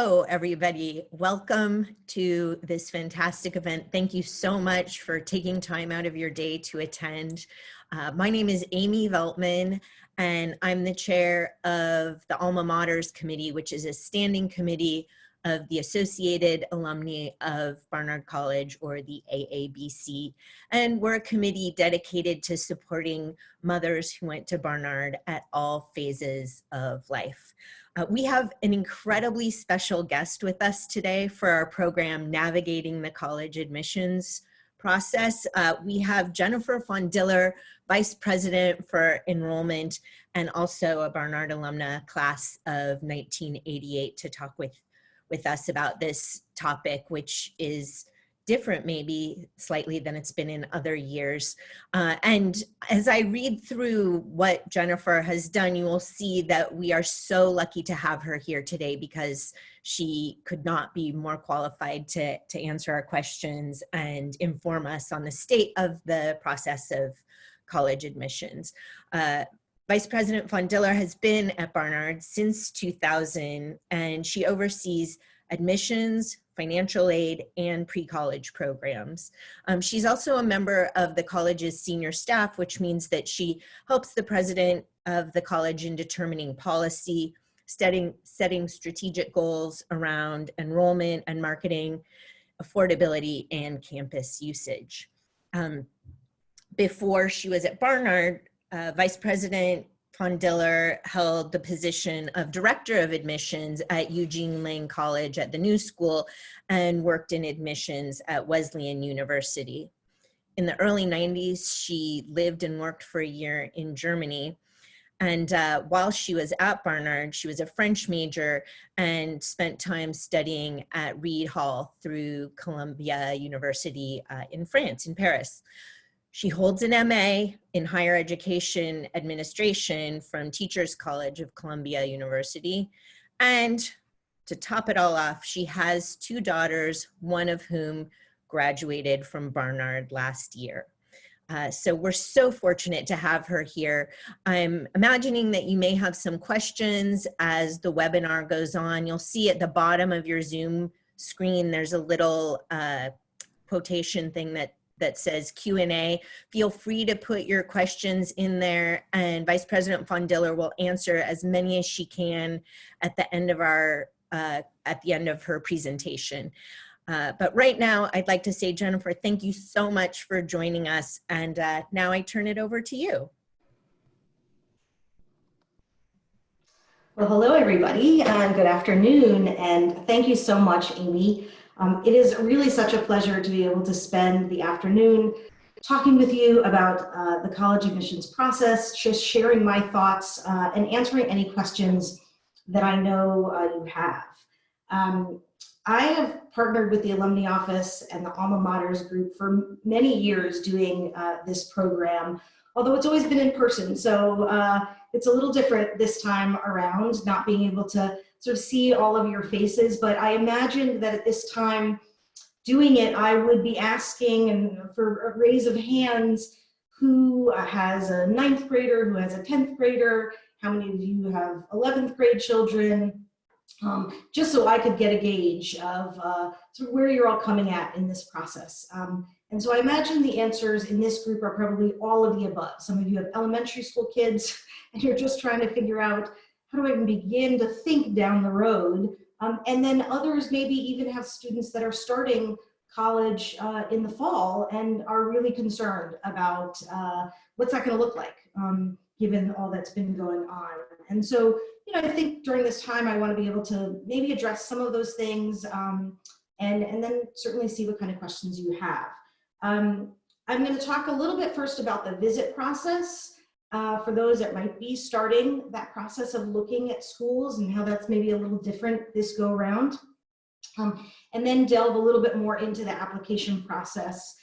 Hello, everybody. Welcome to this fantastic event. Thank you so much for taking time out of your day to attend. My name is Amy Veltman, and I'm the chair of the Alma Maters Committee, which is a standing committee of the Associated Alumni of Barnard College, or the AABC. And we're a committee dedicated to supporting mothers who went to Barnard at all phases of life. We have an incredibly special guest with us today for our program, Navigating the College Admissions Process. We have Jennifer Fondiller, Vice President for Enrollment, and also a Barnard alumna class of 1988 to talk with us about this topic, which is different maybe slightly than it's been in other years. And as I read through what Jennifer has done, you will see that we are so lucky to have her here today because she could not be more qualified to answer our questions and inform us on the state of the process of college admissions. Vice President Fondiller has been at Barnard since 2000, and she oversees admissions, financial aid, and pre-college programs. She's also a member of the college's senior staff, which means that she helps the president of the college in determining policy, setting strategic goals around enrollment and marketing, affordability, and campus usage. Before she was at Barnard, Vice President Fondiller held the position of Director of Admissions at Eugene Lang College at the New School and worked in admissions at Wesleyan University. In the early 90s, she lived and worked for a year in Germany. And while she was at Barnard, she was a French major and spent time studying at Reed Hall through Columbia University in France, in Paris. She holds an MA in Higher Education Administration from Teachers College of Columbia University. And to top it all off, she has two daughters, one of whom graduated from Barnard last year. So we're so fortunate to have her here. I'm imagining that you may have some questions as the webinar goes on. You'll see at the bottom of your Zoom screen, there's a little quotation thing that says Q&A. Feel free to put your questions in there, and Vice President Fondiller will answer as many as she can at the end of her presentation. But right now, I'd like to say, Jennifer, thank you so much for joining us, and now I turn it over to you. Well, hello, everybody, and good afternoon, and thank you so much, Amy. It is really such a pleasure to be able to spend the afternoon talking with you about the college admissions process, just sharing my thoughts and answering any questions that I know you have. I have partnered with the Alumni Office and the Alma Maters group for many years doing this program, although it's always been in person. So it's a little different this time around, not being able to sort of see all of your faces, but I imagined that at this time doing it, I would be asking and for a raise of hands, who has a 9th grader, who has a 10th grader, how many of you have 11th grade children, just so I could get a gauge of sort of where you're all coming at in this process. And so I imagine the answers in this group are probably all of the above. Some of you have elementary school kids and you're just trying to figure out, how do I even begin to think down the road? And then others maybe even have students that are starting college in the fall and are really concerned about what's that going to look like, given all that's been going on. And so, you know, I think during this time, I want to be able to maybe address some of those things and then certainly see what kind of questions you have. I'm going to talk a little bit first about the visit process. For those that might be starting that process of looking at schools and how that's maybe a little different this go around. And then delve a little bit more into the application process,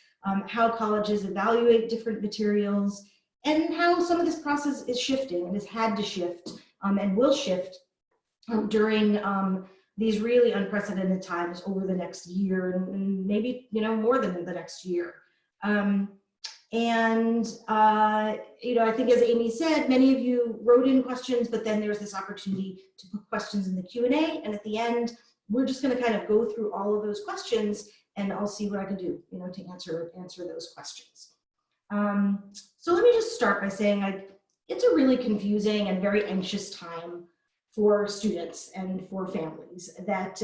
how colleges evaluate different materials, and how some of this process is shifting and has had to shift and will shift during these really unprecedented times over the next year and maybe, you know, more than the next year. You know, I think as Amy said, many of you wrote in questions, but then there's this opportunity to put questions in the Q&A, and at the end, we're just going to kind of go through all of those questions, and I'll see what I can do, to answer those questions. So let me just start by saying it's a really confusing and very anxious time for students and for families. That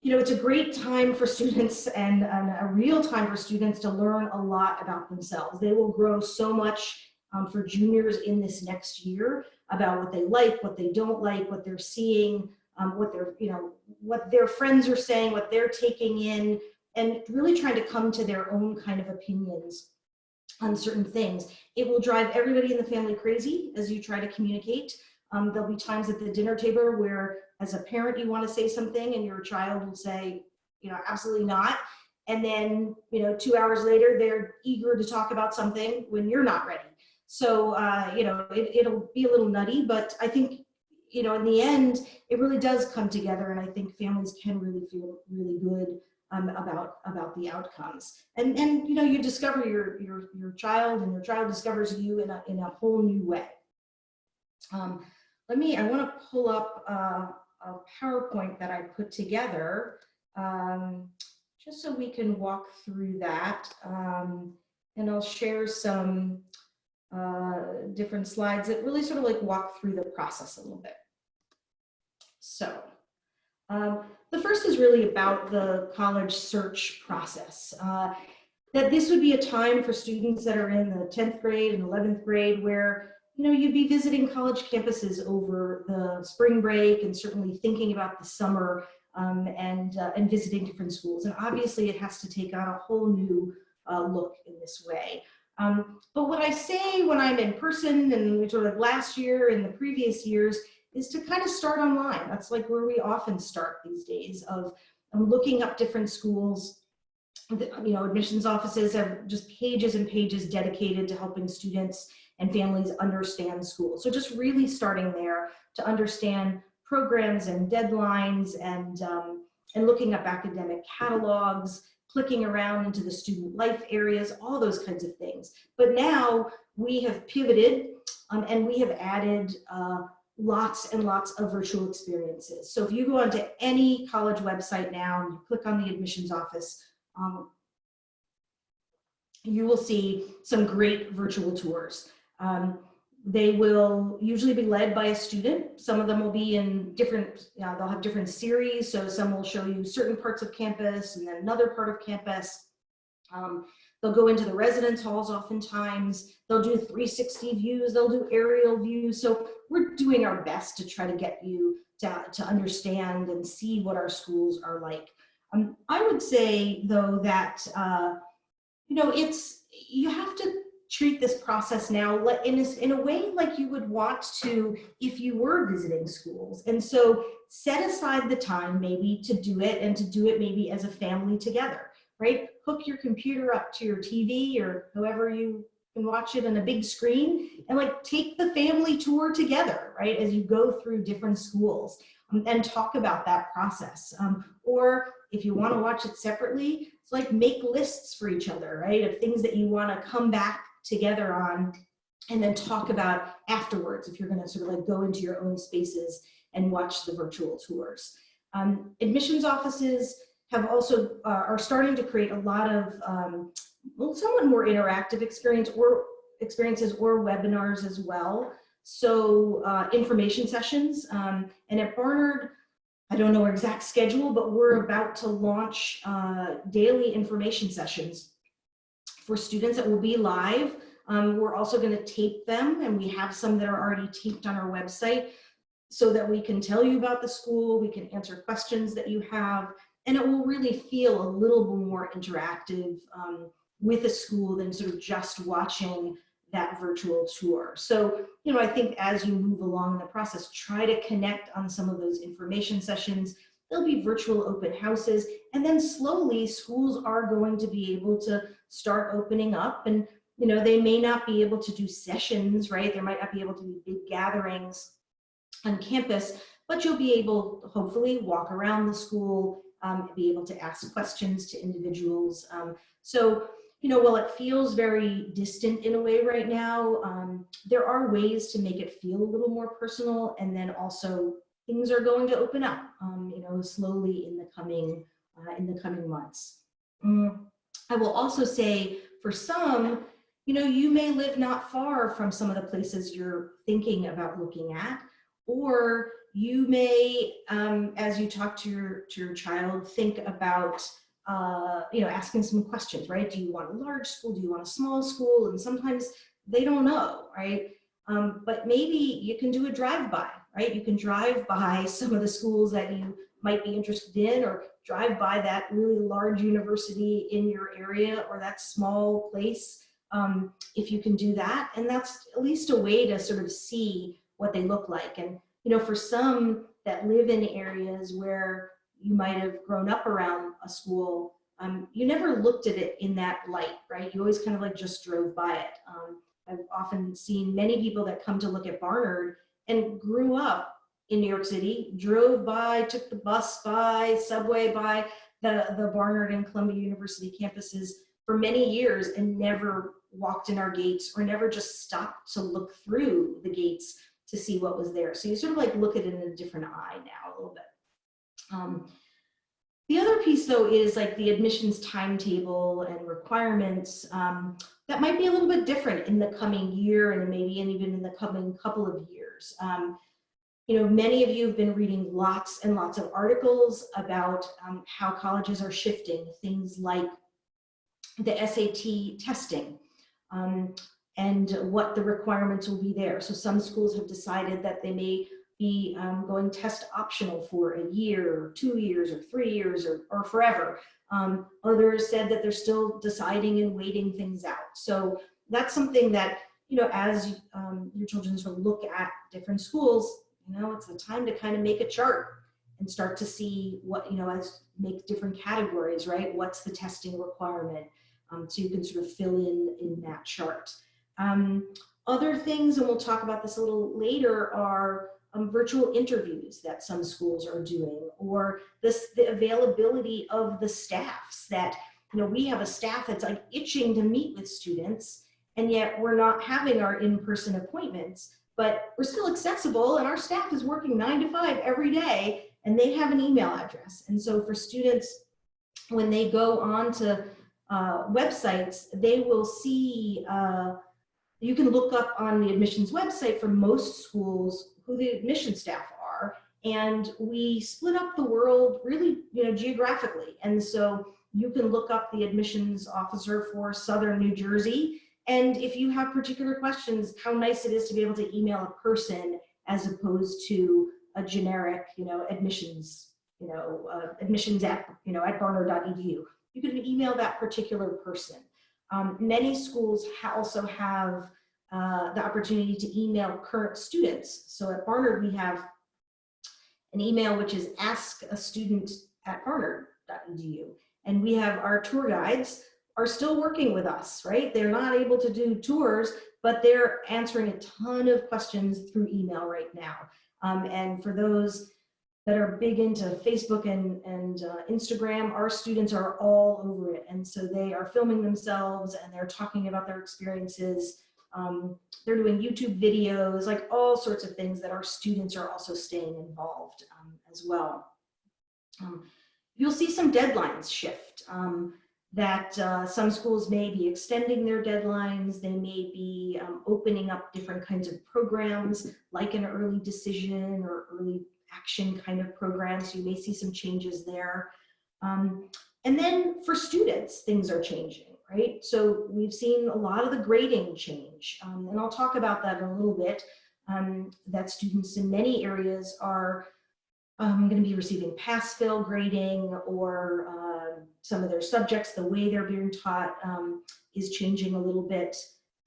it's a great time for students and a real time for students to learn a lot about themselves. They will grow so much for juniors in this next year about what they like, what they don't like, what they're seeing, what their friends are saying, what they're taking in, and really trying to come to their own kind of opinions on certain things. It will drive everybody in the family crazy as you try to communicate. There'll be times at the dinner table where, as a parent, you want to say something and your child will say, absolutely not. And then, 2 hours later, they're eager to talk about something when you're not ready. So, it'll be a little nutty, but I think, in the end, it really does come together. And I think families can really feel really good about the outcomes. And you discover your child, and your child discovers you in a whole new way. I want to pull up a PowerPoint that I put together just so we can walk through that. And I'll share some different slides that really sort of like walk through the process a little bit. So the first is really about the college search process. That this would be a time for students that are in the 10th grade and 11th grade where you'd be visiting college campuses over the spring break and certainly thinking about the summer and visiting different schools. And obviously it has to take on a whole new look in this way. But what I say when I'm in person and sort of last year and the previous years is to kind of start online. That's like where we often start these days of looking up different schools. Admissions offices have just pages and pages dedicated to helping students and families understand school. So just really starting there to understand programs and deadlines and looking up academic catalogs, clicking around into the student life areas, all those kinds of things. But now we have pivoted and we have added lots and lots of virtual experiences. So if you go onto any college website now and you click on the admissions office, you will see some great virtual tours. They will usually be led by a student. Some of them will be in different, they'll have different series. So some will show you certain parts of campus and then another part of campus. They'll go into the residence halls oftentimes. They'll do 360 views. They'll do aerial views. So we're doing our best to try to get you to understand and see what our schools are like. I would say, though, that, you have to treat this process now in a way like you would want to if you were visiting schools. And so set aside the time maybe to do it, and to do it maybe as a family together, right? Hook your computer up to your TV or however you can watch it on a big screen, and take the family tour together, right? As you go through different schools and talk about that process. Or if you want to watch it separately, it's make lists for each other, right? Of things that you want to come back together on and then talk about afterwards if you're going to sort of go into your own spaces and watch the virtual tours. Admissions offices have also are starting to create a lot of somewhat more interactive experiences or webinars as well. So information sessions, and at Barnard, I don't know our exact schedule, but we're about to launch daily information sessions for students that will be live. We're also going to tape them, and we have some that are already taped on our website so that we can tell you about the school, we can answer questions that you have, and it will really feel a little bit more interactive with a school than sort of just watching that virtual tour. So, I think as you move along in the process, try to connect on some of those information sessions. There'll be virtual open houses, and then slowly schools are going to be able to start opening up, and they may not be able to do sessions, right? There might not be able to be big gatherings on campus, but you'll be able to hopefully walk around the school, be able to ask questions to individuals. So, while it feels very distant in a way right now, there are ways to make it feel a little more personal, and then also things are going to open up, slowly in the coming months. I will also say for some, you may live not far from some of the places you're thinking about looking at, or you may, as you talk to your child, think about, asking some questions, right? Do you want a large school? Do you want a small school? And sometimes they don't know, right? But maybe you can do a drive-by, right? You can drive by some of the schools that you might be interested in, or drive by that really large university in your area or that small place, if you can do that. And that's at least a way to sort of see what they look like. And, for some that live in areas where you might have grown up around a school, you never looked at it in that light, right? You always kind of like just drove by it. I've often seen many people that come to look at Barnard and grew up in New York City, drove by, took the bus by, subway by the Barnard and Columbia University campuses for many years and never walked in our gates or never just stopped to look through the gates to see what was there. So you sort of like look at it in a different eye now a little bit. The other piece though is like the admissions timetable and requirements that might be a little bit different in the coming year and maybe even in the coming couple of years. Many of you have been reading lots and lots of articles about how colleges are shifting things like the SAT testing and what the requirements will be there. So some schools have decided that they may be going test optional for a year or 2 years or 3 years or forever. Others said that they're still deciding and waiting things out. So that's something that, as your children sort of look at different schools, it's the time to kind of make a chart and start to see what, make different categories, right? What's the testing requirement? So you can sort of fill in that chart. Other things, and we'll talk about this a little later, are virtual interviews that some schools are doing, or the availability of the staffs that, we have a staff that's like itching to meet with students, and yet we're not having our in-person appointments, but we're still accessible and our staff is working 9 to 5 every day and they have an email address. And so for students, when they go on to websites, they will see, you can look up on the admissions website for most schools who the admission staff are, and we split up the world really, geographically. And so you can look up the admissions officer for Southern New Jersey, and if you have particular questions, how nice it is to be able to email a person as opposed to a generic, admissions, admissions at barnard.edu. You can email that particular person. Many schools also have the opportunity to email current students. So at Barnard, we have an email which is askastudent@barnard.edu. And we have our tour guides are still working with us, right? They're not able to do tours, but they're answering a ton of questions through email right now. And for those that are big into Facebook and Instagram, our students are all over it. And so they are filming themselves and they're talking about their experiences. They're doing YouTube videos, like all sorts of things that our students are also staying involved as well. You'll see some deadlines shift, that some schools may be extending their deadlines. They may be opening up different kinds of programs like an early decision or early action kind of program. So you may see some changes there. And then for students, things are changing, right? So we've seen a lot of the grading change. And I'll talk about that in a little bit, that students in many areas are going to be receiving pass-fail grading, or some of their subjects, the way they're being taught is changing a little bit.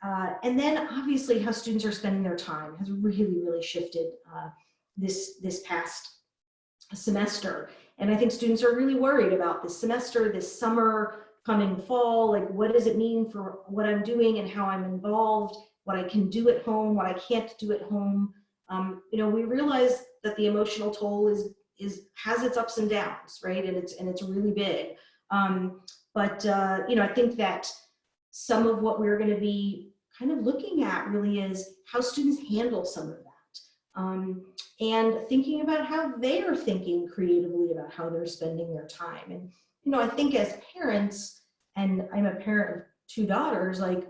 And then obviously how students are spending their time has really, really shifted this past semester. And I think students are really worried about this semester, this summer, coming fall, like what does it mean for what I'm doing and how I'm involved, what I can do at home, what I can't do at home. We realize that the emotional toll has its ups and downs, right? And it's really big. I think that some of what we're going to be kind of looking at really is how students handle some of that. and thinking about how they are thinking creatively about how they're spending their time. And, you know, I think as parents, and I'm a parent of 2 daughters, like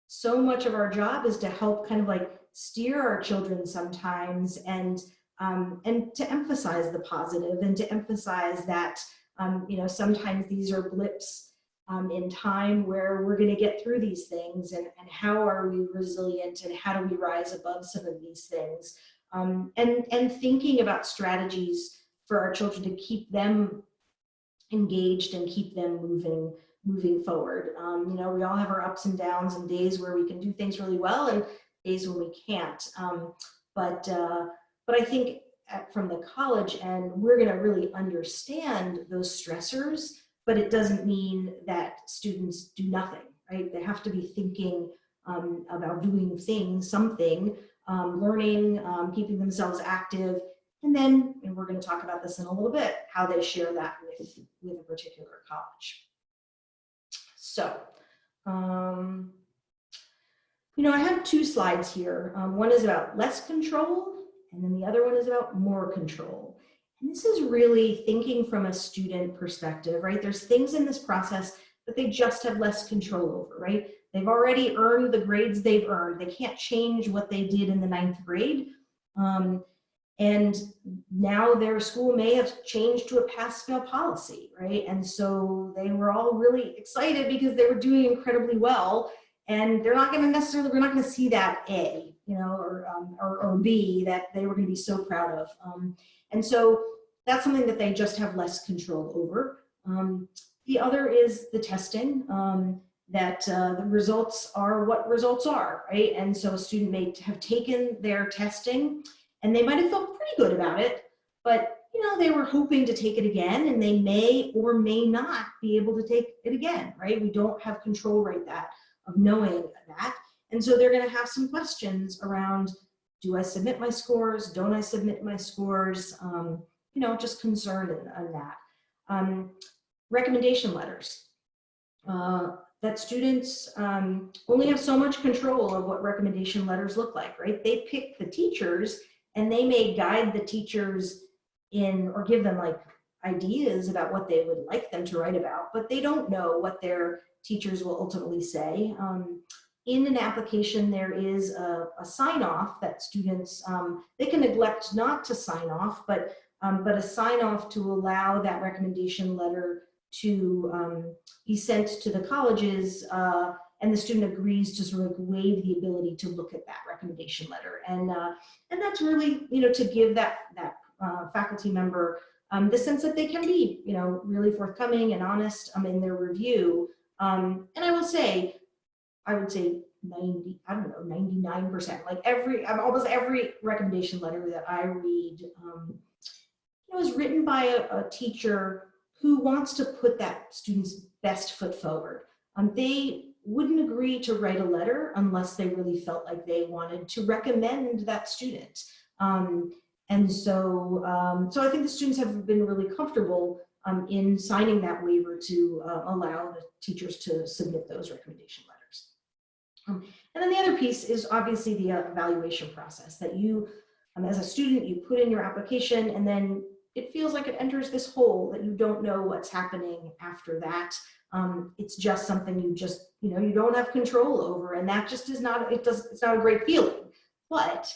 so much of our job is to help kind of like steer our children sometimes, and to emphasize the positive, and to emphasize that, you know, sometimes these are blips in time where we're going to get through these things, and how are we resilient, and how do we rise above some of these things, and thinking about strategies for our children to keep them engaged and keep them moving forward. You know, we all have our ups and downs, and days where we can do things really well and days when we can't. But I think from the college end, we're going to really understand those stressors, but it doesn't mean that students do nothing, right? They have to be thinking about doing something, learning, keeping themselves active, and then, and we're going to talk about this in a little bit, how they share that with a particular college. So, you know, I have 2 slides here. One is about less control, and then the other one is about more control. And this is really thinking from a student perspective, right? There's things in this process that they just have less control over, right? They've already earned the grades they've earned. They can't change what they did in the 9th grade. And now their school may have changed to a pass-fail policy, right? And so they were all really excited because they were doing incredibly well, and they're not going to necessarily, we're not going to see that A, you know, or B that they were going to be so proud of. And so that's something that they just have less control over. The other is the testing, that the results are what results are, right? And so a student may have taken their testing, and they might have felt pretty good about it, but, you know, they were hoping to take it again, and they may or may not be able to take it again, right? We don't have control right of knowing that. And so they're going to have some questions around, do I submit my scores? Don't I submit my scores? You know, just concern on that. Recommendation letters. That students only have so much control of what recommendation letters look like, right? They pick the teachers, and they may guide the teachers in, or give them like ideas about what they would like them to write about, but they don't know what their teachers will ultimately say. In an application, there is a sign-off that students, they can neglect not to sign off, but a sign-off to allow that recommendation letter to be sent to the colleges, and the student agrees to sort of waive the ability to look at that recommendation letter. And that's really, you know, to give that faculty member the sense that they can be, you know, really forthcoming and honest in their review. And I would say 99%, like almost every recommendation letter that I read, you know, is written by a teacher who wants to put that student's best foot forward. They wouldn't agree to write a letter unless they really felt like they wanted to recommend that student. And so I think the students have been really comfortable in signing that waiver to allow the teachers to submit those recommendation letters. And then the other piece is obviously the evaluation process that you, as a student, you put in your application, and then it feels like it enters this hole that you don't know what's happening after that. It's just something you know, you don't have control over, and that just is not, it's not a great feeling. But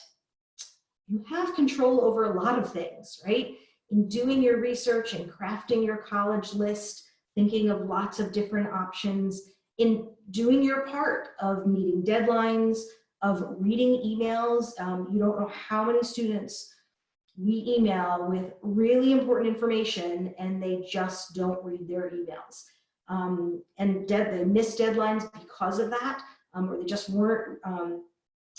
you have control over a lot of things, right? In doing your research and crafting your college list, thinking of lots of different options, in doing your part of meeting deadlines, of reading emails. You don't know how many students we email with really important information, and they just don't read their emails. And they miss deadlines because of that, or they just weren't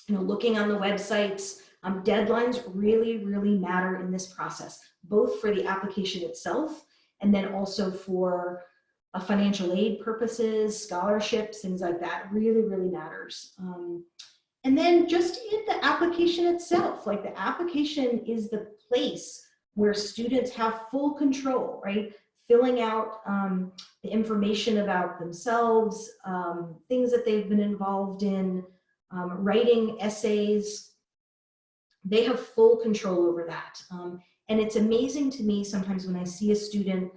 you know, looking on the websites. Deadlines really, really matter in this process, both for the application itself, and then also for financial aid purposes, scholarships, things like that. Really, really matters. And then just in the application itself, like the application is the place where students have full control, right? Filling out the information about themselves, things that they've been involved in, writing essays, they have full control over that. And it's amazing to me sometimes when I see a student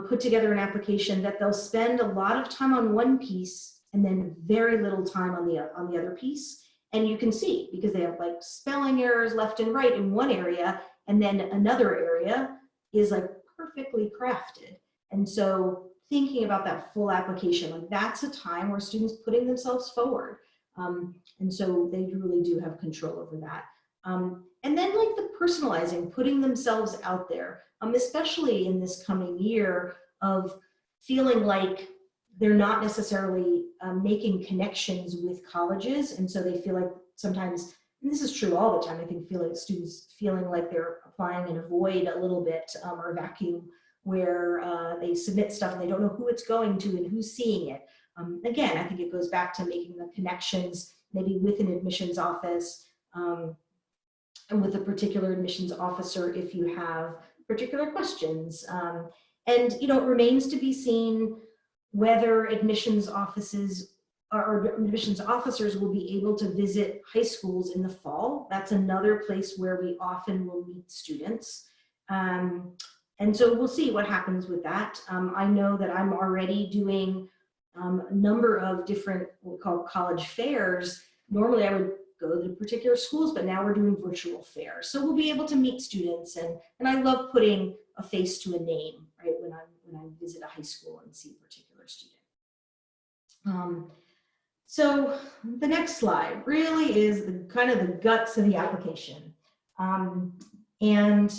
put together an application that they'll spend a lot of time on one piece and then very little time on the other piece. And you can see, because they have like spelling errors left and right in one area, and then another area is like perfectly crafted. And so thinking about that full application, like that's a time where students putting themselves forward. And so they really do have control over that. And then like the personalizing, putting themselves out there, especially in this coming year of feeling like they're not necessarily making connections with colleges. And so they feel like sometimes, and this is true all the time, I think, feel like students feeling like they're applying in a void a little bit, or a vacuum, where they submit stuff and they don't know who it's going to and who's seeing it. Again, I think it goes back to making the connections, maybe with an admissions office, and with a particular admissions officer if you have particular questions. And it remains to be seen whether admissions offices or admissions officers will be able to visit high schools in the fall. That's another place where we often will meet students. And so we'll see what happens with that. I know that I'm already doing a number of different, what we call college fairs. Normally I would go to particular schools, but now we're doing virtual fairs. So we'll be able to meet students, and I love putting a face to a name, right, when I visit a high school and see a particular student. So the next slide really is the kind of the guts of the application. And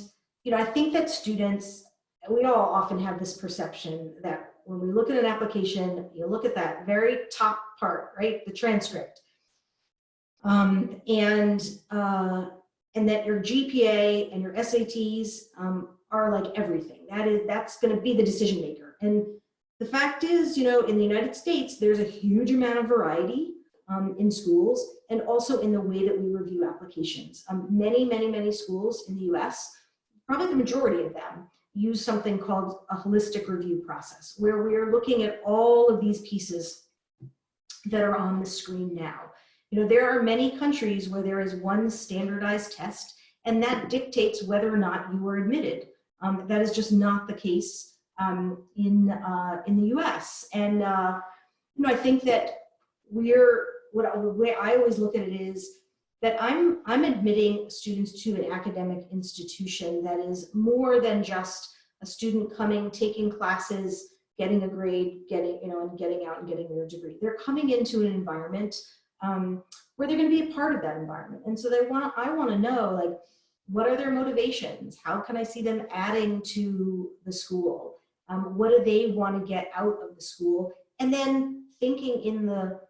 I think that students, we all often have this perception that when we look at an application, you look at that very top part, right, the transcript. And that your GPA and your SATs are like everything. That's going to be the decision maker. And the fact is, in the United States, there's a huge amount of variety in schools, and also in the way that we review applications. Many schools in the US, probably the majority of them, use something called a holistic review process, where we are looking at all of these pieces that are on the screen now. There are many countries where there is one standardized test, and that dictates whether or not you are admitted. That is just not the case in the US. And I think that the way I always look at it is that I'm admitting students to an academic institution that is more than just a student coming, taking classes, getting a grade, and getting out and getting their degree. They're coming into an environment where they're going to be a part of that environment. And so I want to know, like, what are their motivations? How can I see them adding to the school? What do they want to get out of the school? And then thinking in the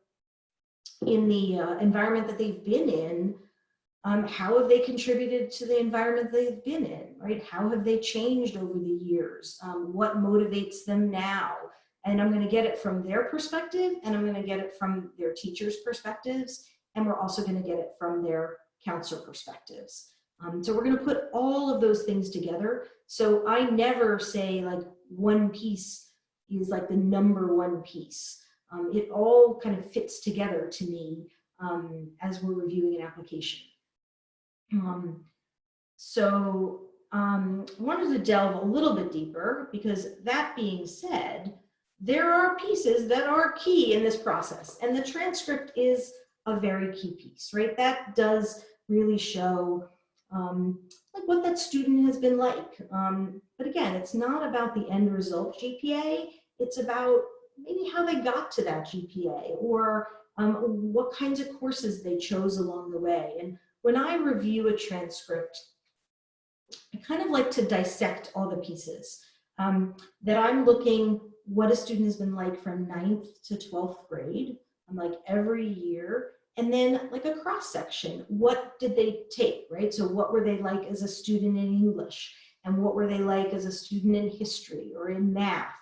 environment that they've been in, how have they contributed to the environment they've been in, right? How have they changed over the years? What motivates them now? And I'm going to get it from their perspective, and I'm going to get it from their teachers' perspectives, and we're also going to get it from their counselor perspectives. So we're going to put all of those things together. So I never say like one piece is like the number one piece. It all kind of fits together to me as we're reviewing an application. So I wanted to delve a little bit deeper, because that being said, there are pieces that are key in this process, and the transcript is a very key piece, right? That does really show like what that student has been like. But again, it's not about the end result GPA, it's about maybe how they got to that GPA, or what kinds of courses they chose along the way. And when I review a transcript, I kind of like to dissect all the pieces. That I'm looking what a student has been like from 9th to 12th grade, like every year, and then like a cross section. What did they take, right? So what were they like as a student in English, and what were they like as a student in history or in math?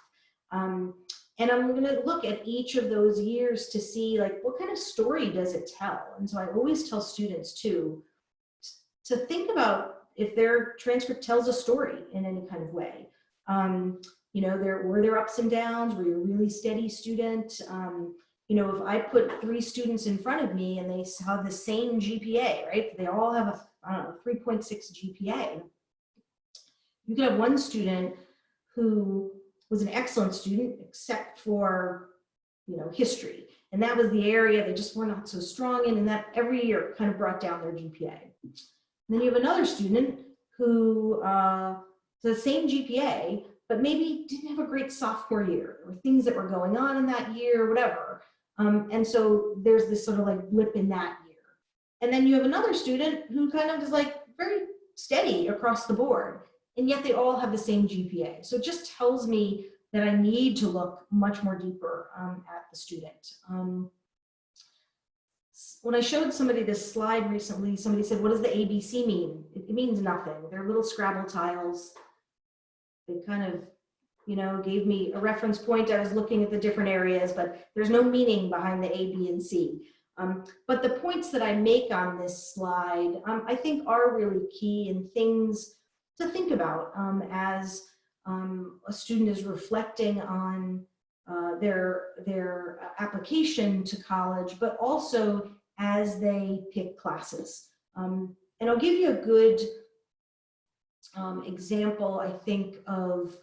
And I'm going to look at each of those years to see like what kind of story does it tell. And so I always tell students to think about if their transcript tells a story in any kind of way. Were there ups and downs? Were you a really steady student? If I put 3 students in front of me and they have the same GPA, right? They all have I don't know, 3.6 GPA. You could have one student who was an excellent student, except for, history. And that was the area they just were not so strong in, and that every year kind of brought down their GPA. And then you have another student who the same GPA, but maybe didn't have a great sophomore year, or things that were going on in that year, or whatever. And so there's this sort of like blip in that year. And then you have another student who kind of is like very steady across the board, and yet they all have the same GPA. So it just tells me that I need to look much more deeper at the student. When I showed somebody this slide recently, somebody said, what does the ABC mean? It means nothing. They're little Scrabble tiles. They kind of, gave me a reference point. I was looking at the different areas, but there's no meaning behind the A, B, and C. But the points that I make on this slide, I think are really key and things to think about as a student is reflecting on their application to college, but also as they pick classes. And I'll give you a good example, I think, of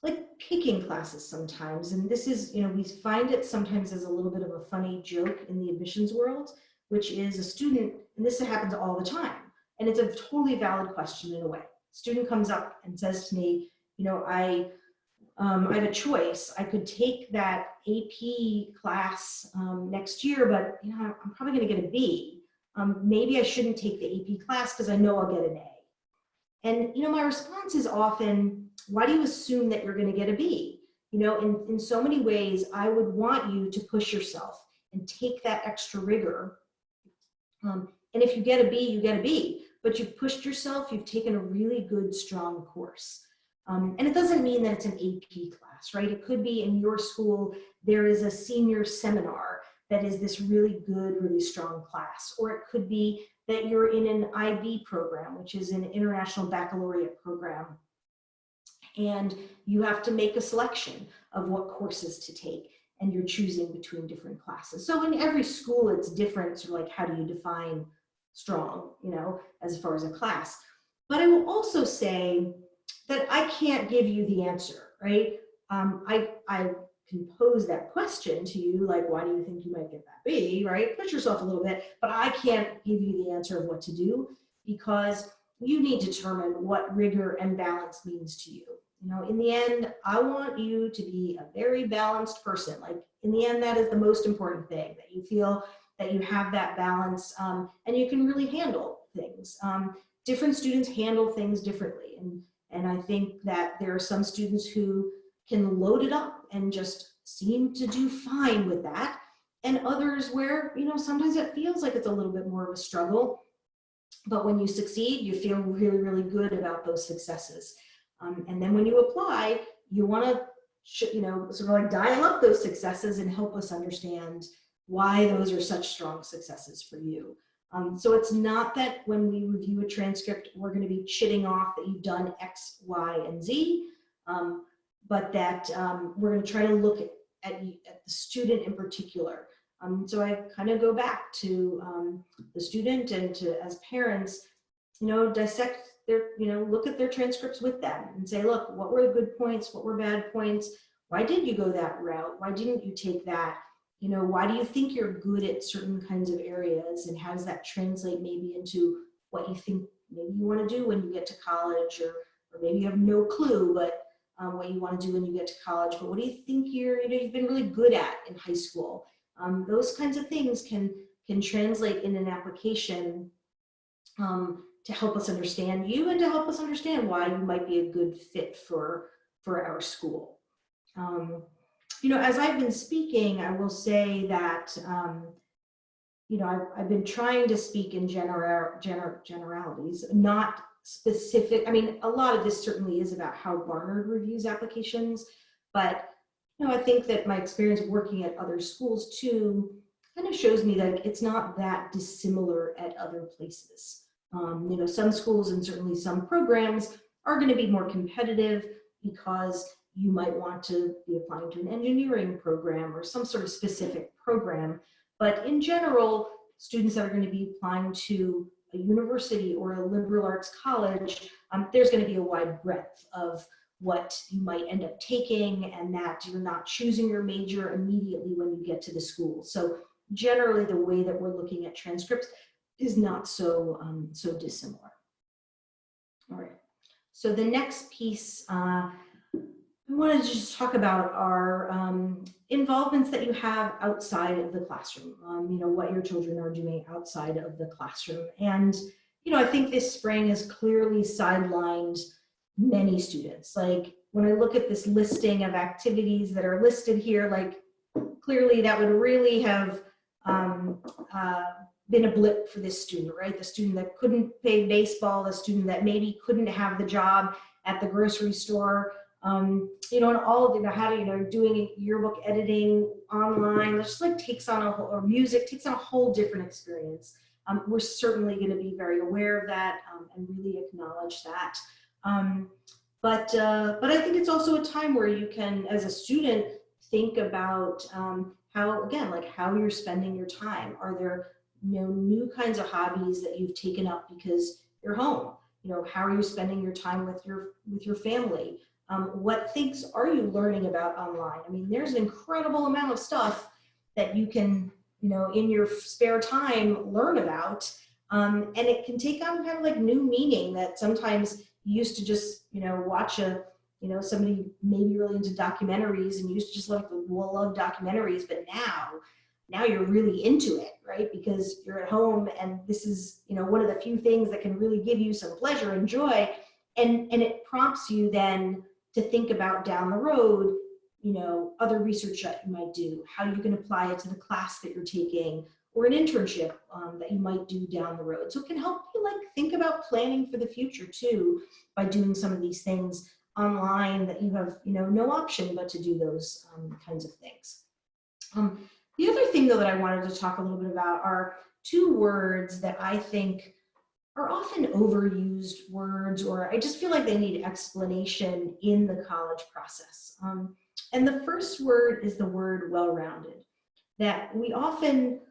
like picking classes sometimes. And this is, we find it sometimes as a little bit of a funny joke in the admissions world, which is a student, and this happens all the time, and it's a totally valid question in a way. Student comes up and says to me, I have a choice. I could take that AP class next year, but I'm probably going to get a B. Maybe I shouldn't take the AP class because I know I'll get an A. And my response is often, why do you assume that you're going to get a B? In so many ways, I would want you to push yourself and take that extra rigor. And if you get a B, you get a B. But you've pushed yourself, you've taken a really good, strong course. And it doesn't mean that it's an AP class, right? It could be in your school, there is a senior seminar that is this really good, really strong class. Or it could be that you're in an IB program, which is an International Baccalaureate program. And you have to make a selection of what courses to take, and you're choosing between different classes. So in every school, it's different, sort of like how do you define strong, as far as a class. But I will also say that I can't give you the answer, right? I can pose that question to you, like, why do you think you might get that B, right? Push yourself a little bit, but I can't give you the answer of what to do, because you need to determine what rigor and balance means to you. In the end, I want you to be a very balanced person. Like, in the end, that is the most important thing, that you feel that you have that balance and you can really handle things. Different students handle things differently. And I think that there are some students who can load it up and just seem to do fine with that. And others where, sometimes it feels like it's a little bit more of a struggle. But when you succeed, you feel really, really good about those successes. And then when you apply, you want to, sort of like dial up those successes and help us understand why those are such strong successes for you. So it's not that when we review a transcript, we're going to be chitting off that you've done X, Y, and Z, but that we're going to try to look at the student in particular. So I kind of go back to the student and to, as parents, dissect their, look at their transcripts with them and say, look, what were the good points? What were bad points? Why did you go that route? Why didn't you take that? Why do you think you're good at certain kinds of areas, and how does that translate maybe into what you think maybe you want to do when you get to college, or maybe you have no clue, but what you want to do when you get to college, but what do you think you've been really good at in high school? Those kinds of things can translate in an application to help us understand you and to help us understand why you might be a good fit for our school. As I've been speaking, I will say that, I've been trying to speak in generalities, not specific. I mean, a lot of this certainly is about how Barnard reviews applications, but, I think that my experience working at other schools too kind of shows me that it's not that dissimilar at other places. Some schools and certainly some programs are going to be more competitive because you might want to be applying to an engineering program or some sort of specific program. But in general, students that are going to be applying to a university or a liberal arts college, there's going to be a wide breadth of what you might end up taking, and that you're not choosing your major immediately when you get to the school. So generally the way that we're looking at transcripts is not so, so dissimilar. All right, so the next piece, I wanted to just talk about our involvements that you have outside of the classroom, you know, what your children are doing outside of the classroom. And, you know, I think this spring has clearly sidelined many students. Like when I look at this listing of activities that are listed here, like clearly that would really have been a blip for this student, right? The student that couldn't play baseball, the student that maybe couldn't have the job at the grocery store, you know, and all of, you know, how to, you know, doing yearbook editing online, it just like takes on a whole, or music takes on a whole different experience. We're certainly going to be very aware of that and really acknowledge that. But I think it's also a time where you can, as a student, think about how, again, like how you're spending your time. Are there, you know, new kinds of hobbies that you've taken up because you're home? You know, how are you spending your time with your family? What things are you learning about online? I mean, there's an incredible amount of stuff that you can, you know, in your spare time learn about. And it can take on kind of like new meaning that sometimes you used to just, you know, watch a, you know, somebody maybe really into documentaries and you used to just like love documentaries, but now you're really into it, right? Because you're at home and this is, you know, one of the few things that can really give you some pleasure and joy. And it prompts you then to think about down the road, you know, other research that you might do, how you can apply it to the class that you're taking, or an internship that you might do down the road. So it can help you like think about planning for the future too, by doing some of these things online that you have, you know, no option but to do those kinds of things. The other thing though that I wanted to talk a little bit about are two words that I think are often overused words, or I just feel like they need explanation in the college process. And the first word is the word well-rounded, that we often,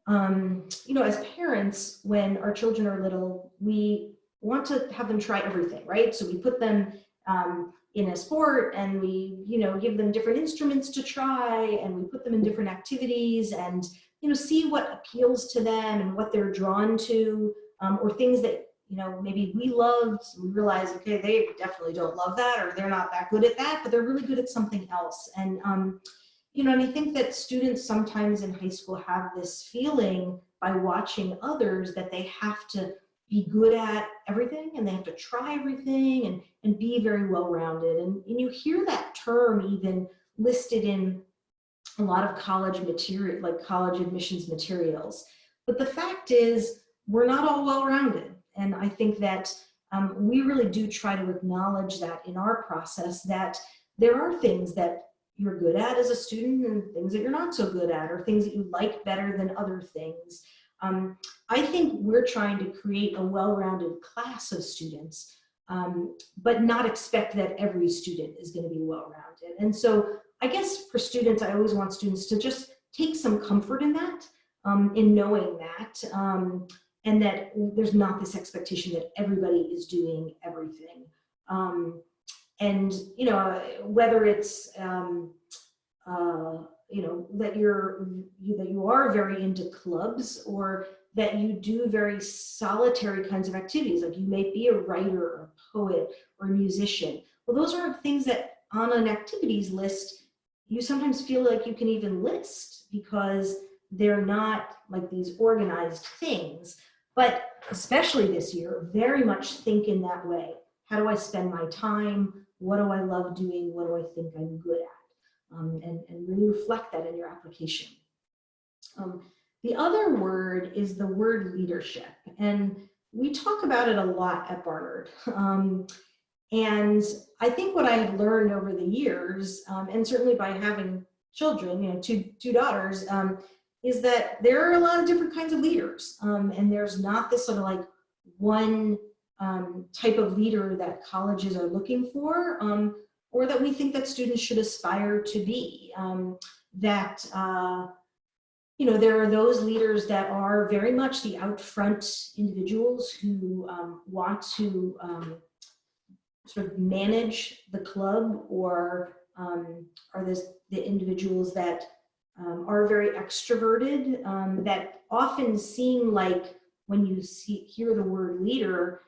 you know, as parents, when our children are little, we want to have them try everything, right? So we put them in a sport and we, you know, give them different instruments to try, and we put them in different activities and, you know, see what appeals to them and what they're drawn to, or things that, you know, maybe we loved, we realize, okay, they definitely don't love that, or they're not that good at that, but they're really good at something else. And, you know, and I think that students sometimes in high school have this feeling by watching others that they have to be good at everything and they have to try everything and be very well-rounded. And you hear that term even listed in a lot of college material, like college admissions materials. But the fact is, we're not all well-rounded. And I think that we really do try to acknowledge that in our process, that there are things that you're good at as a student and things that you're not so good at, or things that you like better than other things. I think we're trying to create a well-rounded class of students, but not expect that every student is going to be well-rounded. And so I guess for students, I always want students to just take some comfort in that, in knowing that, and that there's not this expectation that everybody is doing everything. And, you know, whether it's, you know, that you are very into clubs, or that you do very solitary kinds of activities, like you may be a writer or a poet or a musician. Well, those are things that on an activities list, you sometimes feel like you can even list because they're not like these organized things. But especially this year, very much think in that way. How do I spend my time? What do I love doing? What do I think I'm good at? And really reflect that in your application. The other word is the word leadership. And we talk about it a lot at Barnard. And I think what I have learned over the years, and certainly by having children, you know, two daughters, is that there are a lot of different kinds of leaders. And there's not this sort of like one type of leader that colleges are looking for, or that we think that students should aspire to be. there are those leaders that are very much the out front individuals who want to sort of manage the club, or are the individuals that are very extroverted, that often seem like when you hear the word leader,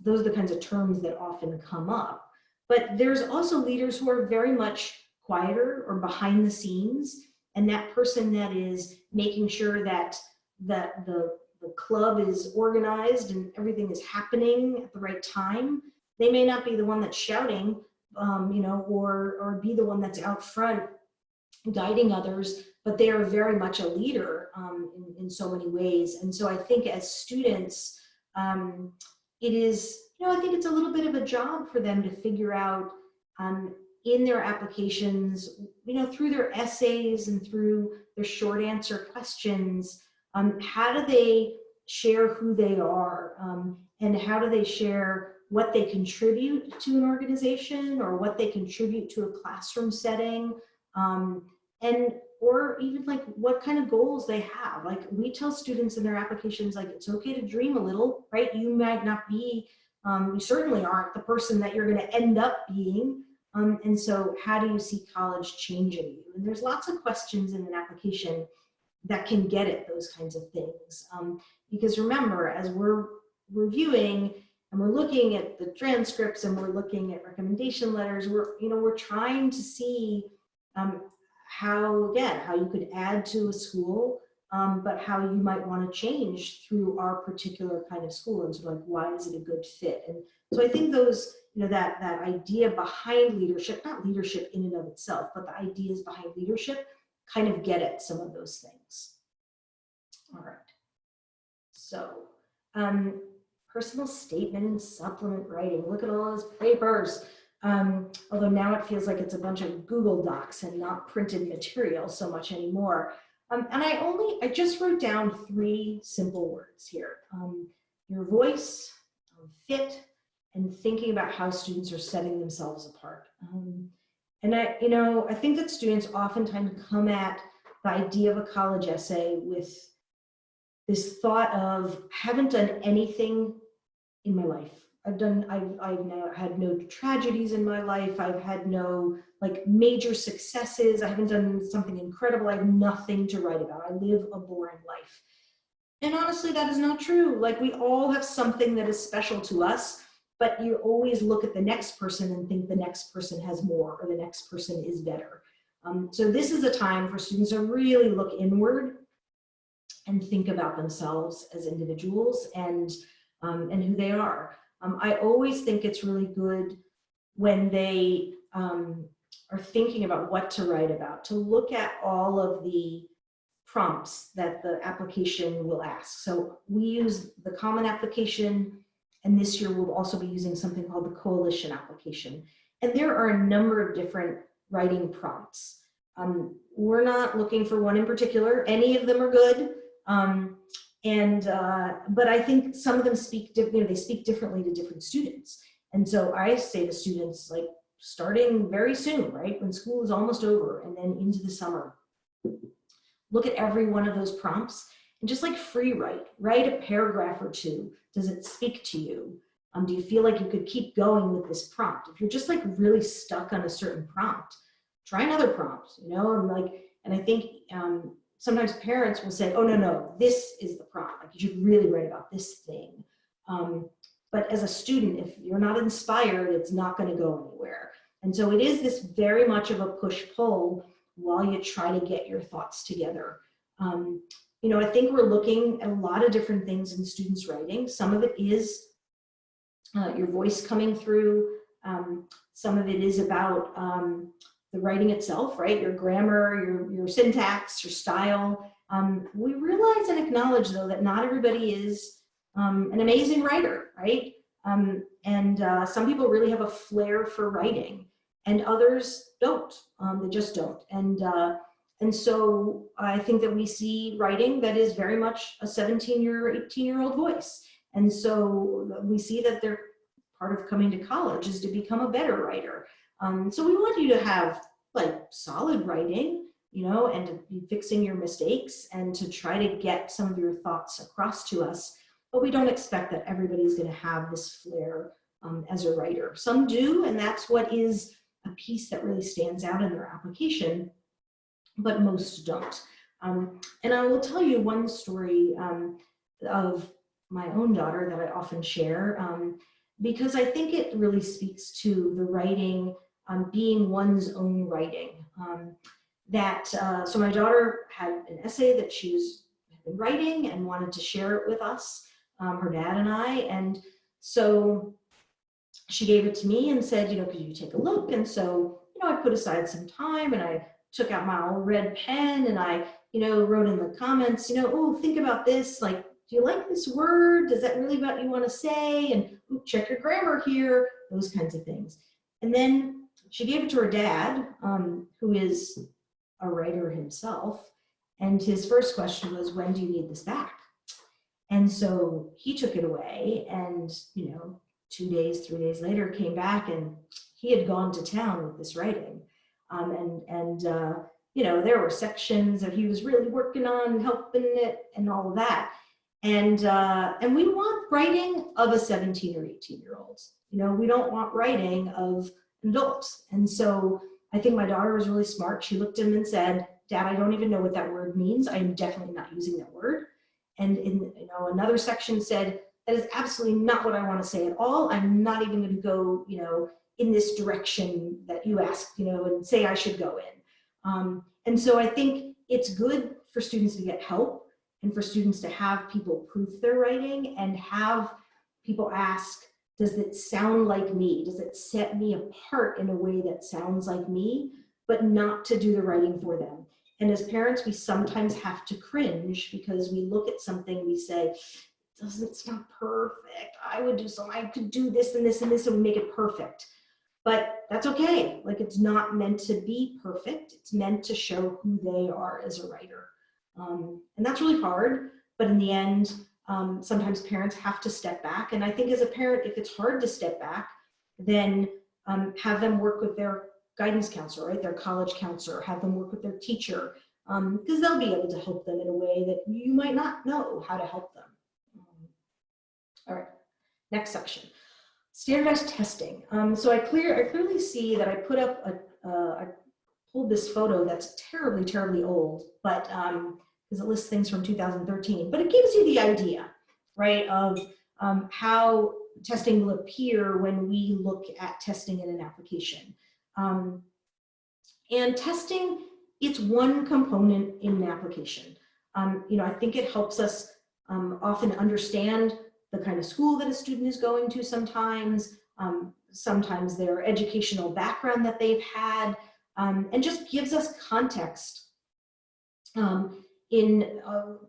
those are the kinds of terms that often come up. But there's also leaders who are very much quieter or behind the scenes, and that person that is making sure that the club is organized and everything is happening at the right time. They may not be the one that's shouting, or be the one that's out front guiding others, but they are very much a leader in so many ways. And so I think as students, it is, I think it's a little bit of a job for them to figure out in their applications, through their essays and through their short answer questions, how do they share who they are, and how do they share what they contribute to an organization or what they contribute to a classroom setting, or even like what kind of goals they have. Like we tell students in their applications, like it's okay to dream a little, right? You might not be, you certainly aren't the person that you're going to end up being. And so how do you see college changing you? And there's lots of questions in an application that can get at those kinds of things. Because remember, as we're reviewing and we're looking at the transcripts and we're looking at recommendation letters, we're trying to see how you could add to a school, but how you might want to change through our particular kind of school, and sort of like, why is it a good fit? And so I think those, that idea behind leadership, not leadership in and of itself, but the ideas behind leadership kind of get at some of those things. All right. So personal statement and supplement writing. Look at all those papers. Although now it feels like it's a bunch of Google Docs and not printed material so much anymore. And I just wrote down 3 simple words here. Your voice, fit, and thinking about how students are setting themselves apart. And I think that students oftentimes come at the idea of a college essay with this thought of, haven't done anything in my life. I've had no tragedies in my life. I've had no major successes. I haven't done something incredible. I have nothing to write about. I live a boring life. And honestly, that is not true. We all have something that is special to us, but you always look at the next person and think the next person has more, or the next person is better. So this is a time for students to really look inward and think about themselves as individuals and who they are. I always think it's really good when they are thinking about what to write about, to look at all of the prompts that the application will ask. So we use the Common Application, and this year we'll also be using something called the Coalition Application. And there are a number of different writing prompts. We're not looking for one in particular. Any of them are good. But I think some of them speak differently to different students. And so I say to students, starting very soon, right, when school is almost over and then into the summer, look at every one of those prompts and just free write a paragraph or 2. Does it speak to you? Do you feel like you could keep going with this prompt? If you're just really stuck on a certain prompt, try another prompt, and I think sometimes parents will say, oh, no, this is the prompt. You should really write about this thing. But as a student, if you're not inspired, it's not going to go anywhere. And so it is this very much of a push-pull while you try to get your thoughts together. I think we're looking at a lot of different things in students' writing. Some of it is your voice coming through. Some of it is about the writing itself, right? Your grammar, your syntax, your style. We realize and acknowledge, though, that not everybody is an amazing writer, right? Some people really have a flair for writing, and others don't. They just don't. And so I think that we see writing that is very much a 17-year, 18-year-old voice. And so we see that they're part of coming to college is to become a better writer. So we want you to have solid writing, and to be fixing your mistakes and to try to get some of your thoughts across to us. But we don't expect that everybody's going to have this flair as a writer. Some do, and that's what is a piece that really stands out in their application, but most don't. And I will tell you one story of my own daughter that I often share, because I think it really speaks to the writing being one's own writing. So my daughter had an essay that she had been writing and wanted to share it with us, her dad and I, and so she gave it to me and said, could you take a look? And so, I put aside some time and I took out my old red pen and I, wrote in the comments, oh, think about this, like, do you like this word? Does that really what you want to say? And ooh, check your grammar here, those kinds of things. And then she gave it to her dad, who is a writer himself. And his first question was, when do you need this back? And so he took it away and, 2 days, 3 days later came back and he had gone to town with this writing. There were sections that he was really working on, helping it and all of that. And we want writing of a 17 or 18-year-old. We don't want writing of adults. And so I think my daughter was really smart. She looked at him and said, Dad, I don't even know what that word means. I'm definitely not using that word. And in another section said, that is absolutely not what I want to say at all. I'm not even going to go, in this direction that you asked, and say I should go in. And so I think it's good for students to get help and for students to have people proof their writing and have people ask, does it sound like me? Does it set me apart in a way that sounds like me, but not to do the writing for them? And as parents, we sometimes have to cringe because we look at something, we say, it's not perfect. I could do this and this and this and make it perfect. But that's okay. Like, it's not meant to be perfect. It's meant to show who they are as a writer. And that's really hard. But in the end, sometimes parents have to step back. And I think as a parent, if it's hard to step back, then have them work with their guidance counselor, right? Their college counselor, have them work with their teacher, because they'll be able to help them in a way that you might not know how to help them. All right, next section. Standardized testing. So I clearly see that I put up I pulled this photo that's terribly, terribly old, but because it lists things from 2013, but it gives you the idea, right, of how testing will appear when we look at testing in an application. And testing, it's one component in an application. I think it helps us often understand the kind of school that a student is going to sometimes, sometimes their educational background that they've had, and just gives us context in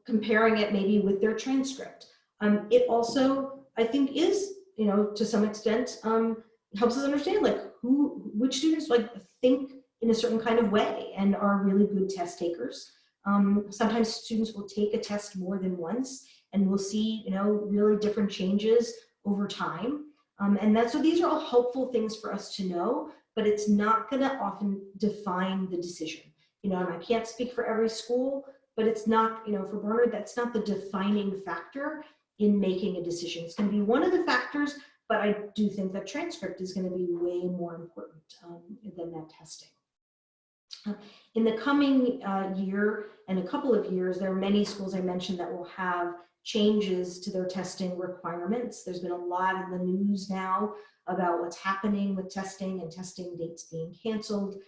comparing it maybe with their transcript. It also, I think, is, to some extent, helps us understand like which students like think in a certain kind of way and are really good test takers. Sometimes students will take a test more than once and we'll see, really different changes over time. So these are all helpful things for us to know, but it's not gonna often define the decision. And I can't speak for every school, but it's not, for Barnard, that's not the defining factor in making a decision. It's gonna be one of the factors, but I do think that transcript is gonna be way more important than that testing. In the coming year and a couple of years, there are many schools I mentioned that will have changes to their testing requirements. There's been a lot in the news now about what's happening with testing and testing dates being canceled.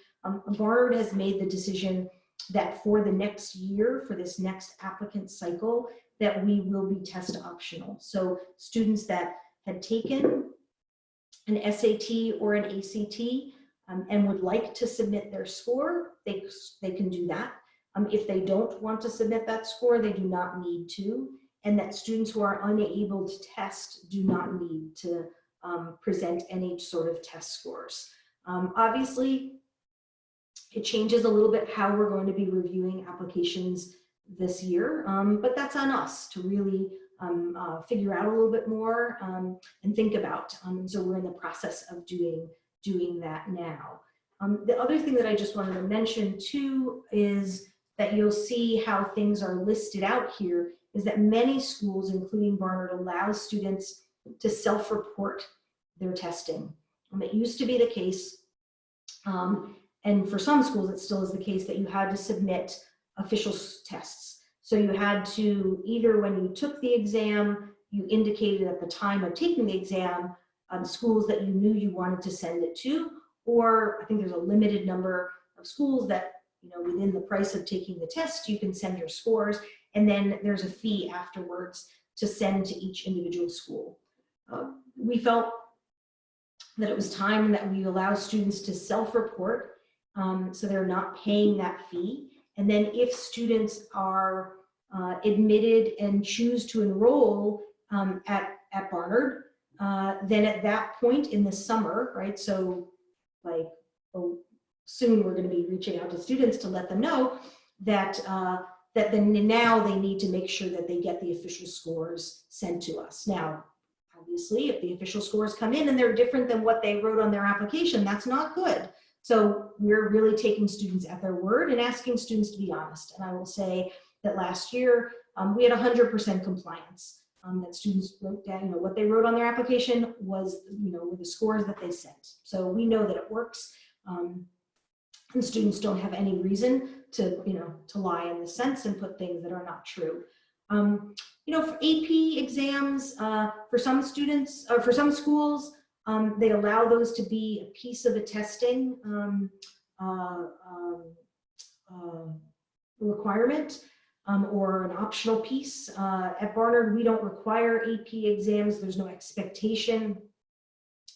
Barnard has made the decision that for the next year, for this next applicant cycle, that we will be test optional. So students that had taken an SAT or an ACT and would like to submit their score, they can do that. If they don't want to submit that score, they do not need to. And that students who are unable to test do not need to present any sort of test scores. Obviously, it changes a little bit how we're going to be reviewing applications this year, but that's on us to really figure out a little bit more and think about. So we're in the process of doing that now. The other thing that I just wanted to mention too is that you'll see how things are listed out here is that many schools, including Barnard, allow students to self-report their testing. It used to be the case, and for some schools it still is the case, that you had to submit official tests. So you had to, either when you took the exam, you indicated at the time of taking the exam schools that you knew you wanted to send it to, or I think there's a limited number of schools that, you know, within the price of taking the test, you can send your scores, and then there's a fee afterwards to send to each individual school. We felt that it was time that we allow students to self-report, so they're not paying that fee. And then if students are admitted and choose to enroll at Barnard, then at that point in the summer, right, so like soon we're going to be reaching out to students to let them know that that then now they need to make sure that they get the official scores sent to us. Now, obviously, if the official scores come in and they're different than what they wrote on their application, that's not good. So we're really taking students at their word and asking students to be honest. And I will say that last year we had 100% compliance. That students wrote down, you know, what they wrote on their application was, you know, were the scores that they sent. So we know that it works, and students don't have any reason to, you know, to lie in this sense and put things that are not true. You know, for AP exams, for some students, or for some schools, they allow those to be a piece of a testing requirement. Or an optional piece. At Barnard, we don't require AP exams. There's no expectation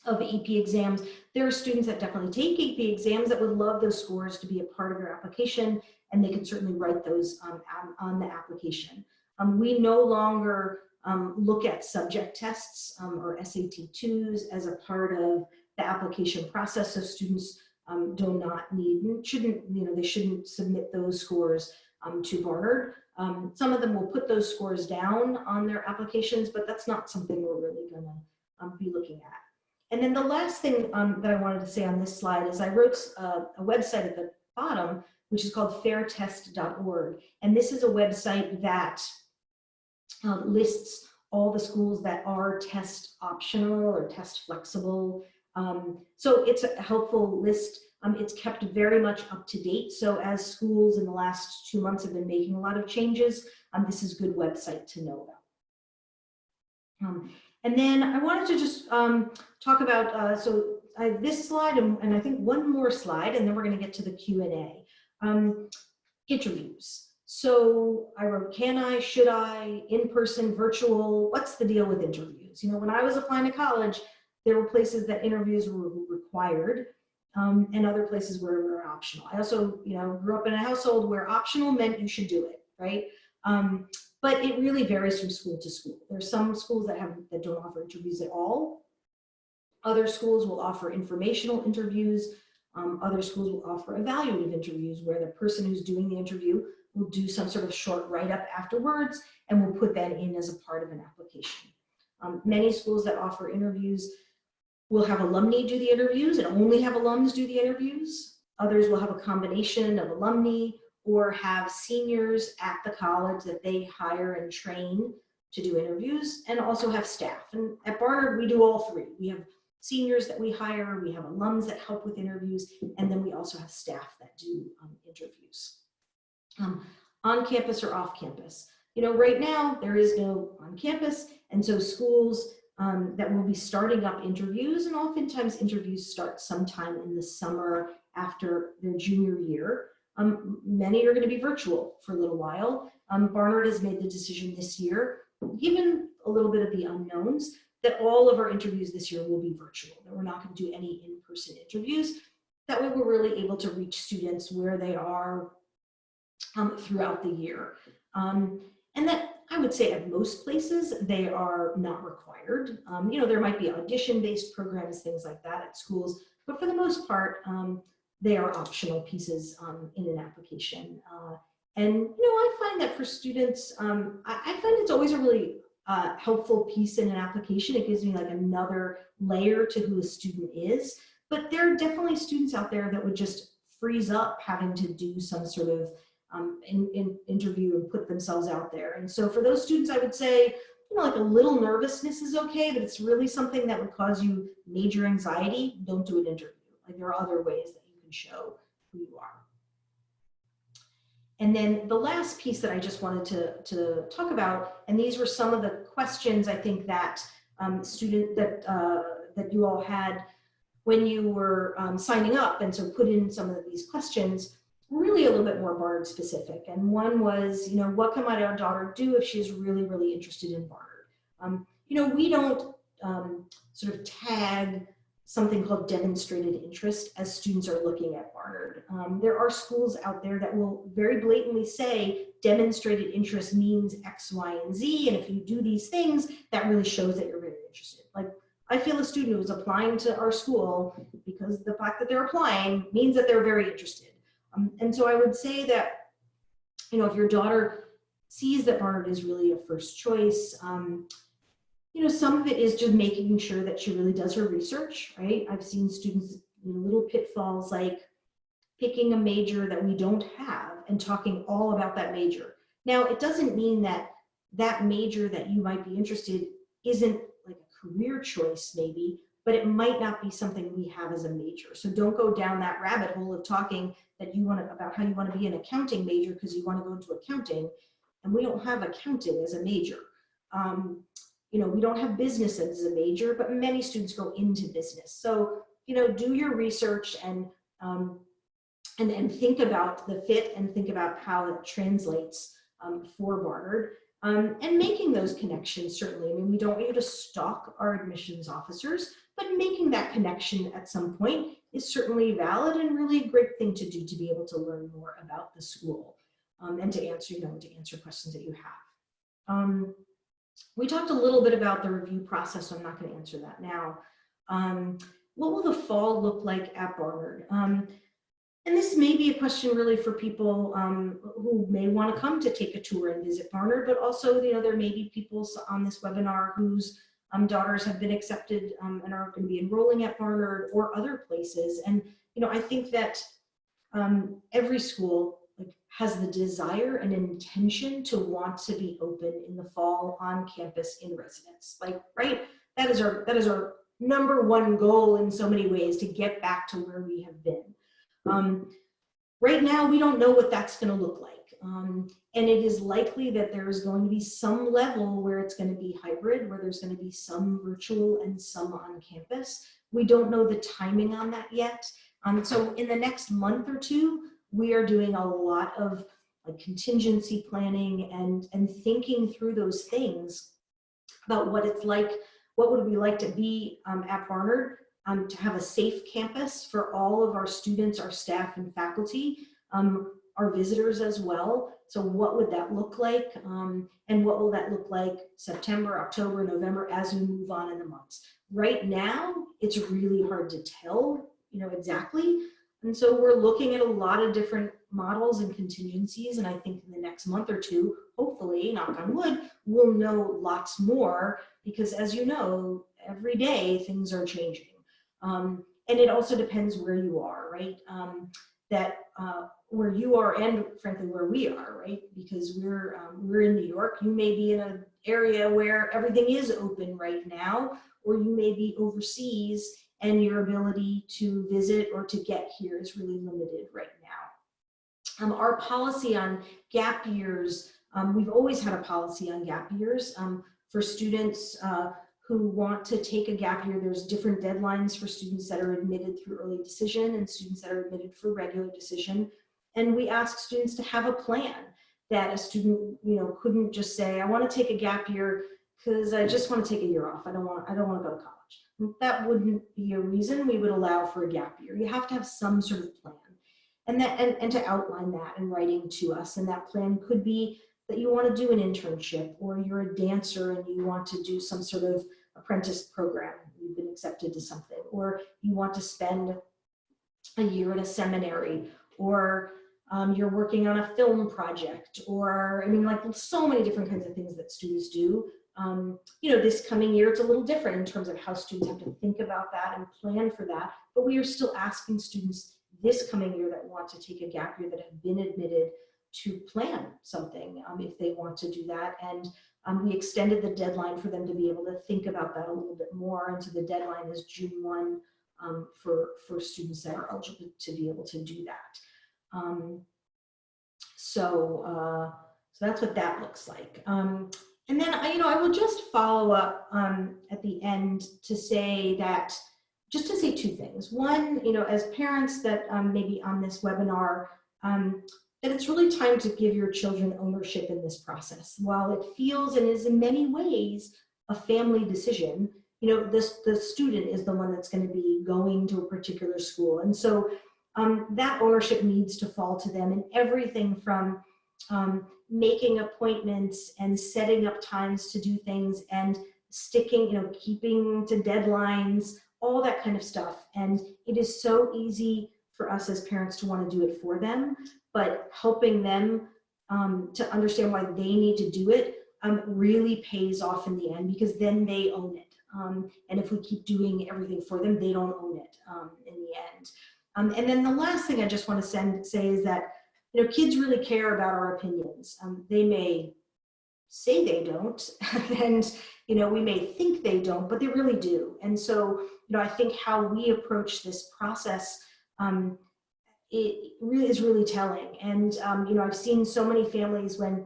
of AP exams. There are students that definitely take AP exams that would love those scores to be a part of their application, and they can certainly write those on the application. We no longer look at subject tests or SAT-2s as a part of the application process, so students do not need, shouldn't, you know, they shouldn't submit those scores to Barnard. Some of them will put those scores down on their applications, but that's not something we're really going to be looking at. And then the last thing that I wanted to say on this slide is I wrote a website at the bottom, which is called fairtest.org. And this is a website that lists all the schools that are test optional or test flexible. So it's a helpful list. It's kept very much up to date. So as schools in the last 2 months have been making a lot of changes, this is a good website to know about. And then I wanted to just talk about, so I have this slide and I think one more slide, and then we're going to get to the Q&A. Interviews. So I wrote, can I, should I, in person, virtual, what's the deal with interviews? You know, when I was applying to college, there were places that interviews were required. And other places where we're optional. I also, you know, grew up in a household where optional meant you should do it, right? But it really varies from school to school. There's some schools that don't offer interviews at all. Other schools will offer informational interviews. Other schools will offer evaluative interviews where the person who's doing the interview will do some sort of short write-up afterwards and will put that in as a part of an application. Many schools that offer interviews will have alumni do the interviews and only have alums do the interviews. Others will have a combination of alumni or have seniors at the college that they hire and train to do interviews, and also have staff. And at Barnard, we do all three. We have seniors that we hire, we have alums that help with interviews, and then we also have staff that do interviews. On campus or off campus. You know, right now there is no on campus, and so schools that will be starting up interviews, and oftentimes interviews start sometime in the summer after their junior year. Many are going to be virtual for a little while. Barnard has made the decision this year, given a little bit of the unknowns, that all of our interviews this year will be virtual, that we're not going to do any in-person interviews. That way we're really able to reach students where they are throughout the year. And that, I would say at most places, they are not required. You know, there might be audition-based programs, things like that at schools, but for the most part, they are optional pieces in an application. And, you know, I find that for students, I find it's always a really helpful piece in an application. It gives me like another layer to who a student is. but there are definitely students out there that would just freeze up having to do some sort of interview and put themselves out there. And so for those students, I would say, like a little nervousness is okay, but it's really something that would cause you major anxiety, don't do an interview. Like there are other ways that you can show who you are. And then the last piece that I just wanted to talk about, and these were some of the questions I think that that you all had when you were signing up, and so put in some of these questions, really a little bit more Barnard specific. And one was, what can my daughter do if she's really, really interested in Barnard? We don't sort of tag something called demonstrated interest as students are looking at Barnard. There are schools out there that will very blatantly say demonstrated interest means X, Y, and Z, and if you do these things, that really shows that you're really interested. Like, I feel a student who's applying to our school because the fact that they're applying means that they're very interested. And so I would say that, if your daughter sees that Barnard is really a first choice, some of it is just making sure that she really does her research, right? I've seen students in little pitfalls like picking a major that we don't have and talking all about that major. Now, it doesn't mean that that major that you might be interested isn't like a career choice maybe, but it might not be something we have as a major. So don't go down that rabbit hole of talking that about how you want to be an accounting major because you want to go into accounting, and we don't have accounting as a major. We don't have business as a major, but many students go into business. So, do your research and think about the fit and think about how it translates for Barnard. And making those connections, certainly. I mean, we don't want you to stalk our admissions officers, but making that connection at some point is certainly valid and really a great thing to do to be able to learn more about the school and to answer questions that you have. We talked a little bit about the review process, so I'm not going to answer that now. What will the fall look like at Barnard? And this may be a question really for people who may want to come to take a tour and visit Barnard, but also, there may be people on this webinar whose daughters have been accepted and are going to be enrolling at Barnard or other places. And, I think that every school has the desire and intention to want to be open in the fall on campus in residence. Right? That is our number one goal in so many ways, to get back to where we have been. Right now, we don't know what that's going to look like. And it is likely that there is going to be some level where it's going to be hybrid, where there's going to be some virtual and some on campus. We don't know the timing on that yet. So in the next month or two, we are doing a lot of contingency planning and thinking through those things about what it's like, what would we like to be at Barnard, to have a safe campus for all of our students, our staff and faculty, our visitors as well. So what would that look like? And what will that look like September, October, November, as we move on in the months? Right now, it's really hard to tell, exactly. And so we're looking at a lot of different models and contingencies. And I think in the next month or two, hopefully, knock on wood, we'll know lots more, because as you know, every day things are changing. And it also depends where you are, right? Where you are and frankly where we are, right? Because we're in New York. You may be in an area where everything is open right now, or you may be overseas and your ability to visit or to get here is really limited right now. Our policy on gap years, we've always had a policy on gap years for students who want to take a gap year. There's different deadlines for students that are admitted through early decision and students that are admitted for regular decision. And we ask students to have a plan, that a student, couldn't just say, I want to take a gap year because I just want to take a year off. I don't want to go to college. That wouldn't be a reason we would allow for a gap year. You have to have some sort of plan, and to outline that in writing to us. And that plan could be that you want to do an internship, or you're a dancer and you want to do some sort of apprentice program. You've been accepted to something, or you want to spend a year at a seminary, or you're working on a film project, or so many different kinds of things that students do. This coming year, it's a little different in terms of how students have to think about that and plan for that, but we are still asking students this coming year that want to take a gap year, that have been admitted, to plan something if they want to do that. And we extended the deadline for them to be able to think about that a little bit more. And so the deadline is June 1 for students that are eligible to be able to do that. So that's what that looks like. And then I will just follow up at the end to say that, just to say two things. One, as parents that may be on this webinar, that it's really time to give your children ownership in this process. While it feels and is in many ways a family decision, the student is the one that's going to be going to a particular school. And so that ownership needs to fall to them, and everything from making appointments and setting up times to do things and sticking, keeping to deadlines, all that kind of stuff. And it is so easy for us as parents to want to do it for them, but helping them to understand why they need to do it really pays off in the end, because then they own it. And if we keep doing everything for them, they don't own it in the end. And then the last thing I just want to say is that kids really care about our opinions. They may say they don't, and we may think they don't, but they really do. And so I think how we approach this process, it really is really telling. And I've seen so many families, when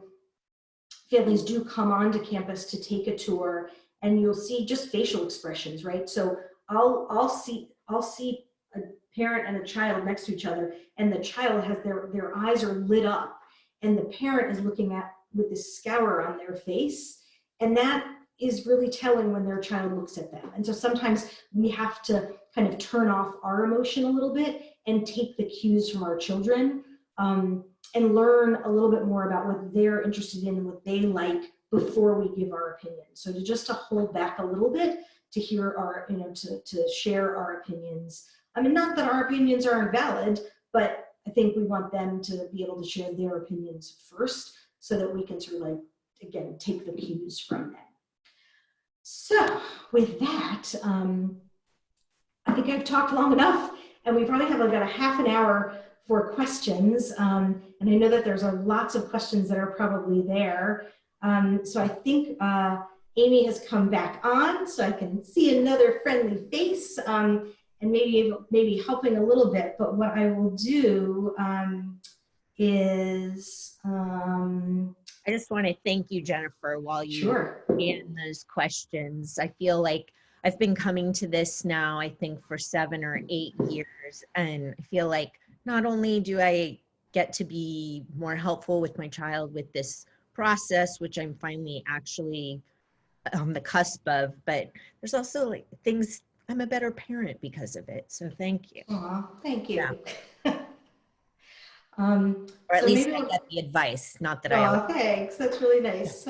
families do come onto campus to take a tour, and you'll see just facial expressions, right? So I'll see a parent and a child next to each other, and the child has their eyes are lit up, and the parent is looking at with this scour on their face, and that is really telling when their child looks at them. And so sometimes we have to kind of turn off our emotion a little bit and take the cues from our children, and learn a little bit more about what they're interested in and what they like before we give our opinion. So to hold back a little bit, to hear our, to share our opinions. I mean, not that our opinions aren't valid, but I think we want them to be able to share their opinions first, so that we can sort of again, take the cues from them. So with that, I think I've talked long enough, and we probably have about a half an hour for questions. And I know that there's lots of questions that are probably there. So I think Amy has come back on, so I can see another friendly face, and maybe helping a little bit. But what I will do is I just want to thank you, Jennifer, while you scan those questions. I feel like I've been coming to this now, I think, for 7 or 8 years, and I feel like not only do I get to be more helpful with my child with this process, which I'm finally actually on the cusp of, but there's also things, I'm a better parent because of it. So thank you. Aw, thank you. Yeah. Or at least I get the advice, not that I always. Thanks, that's really nice.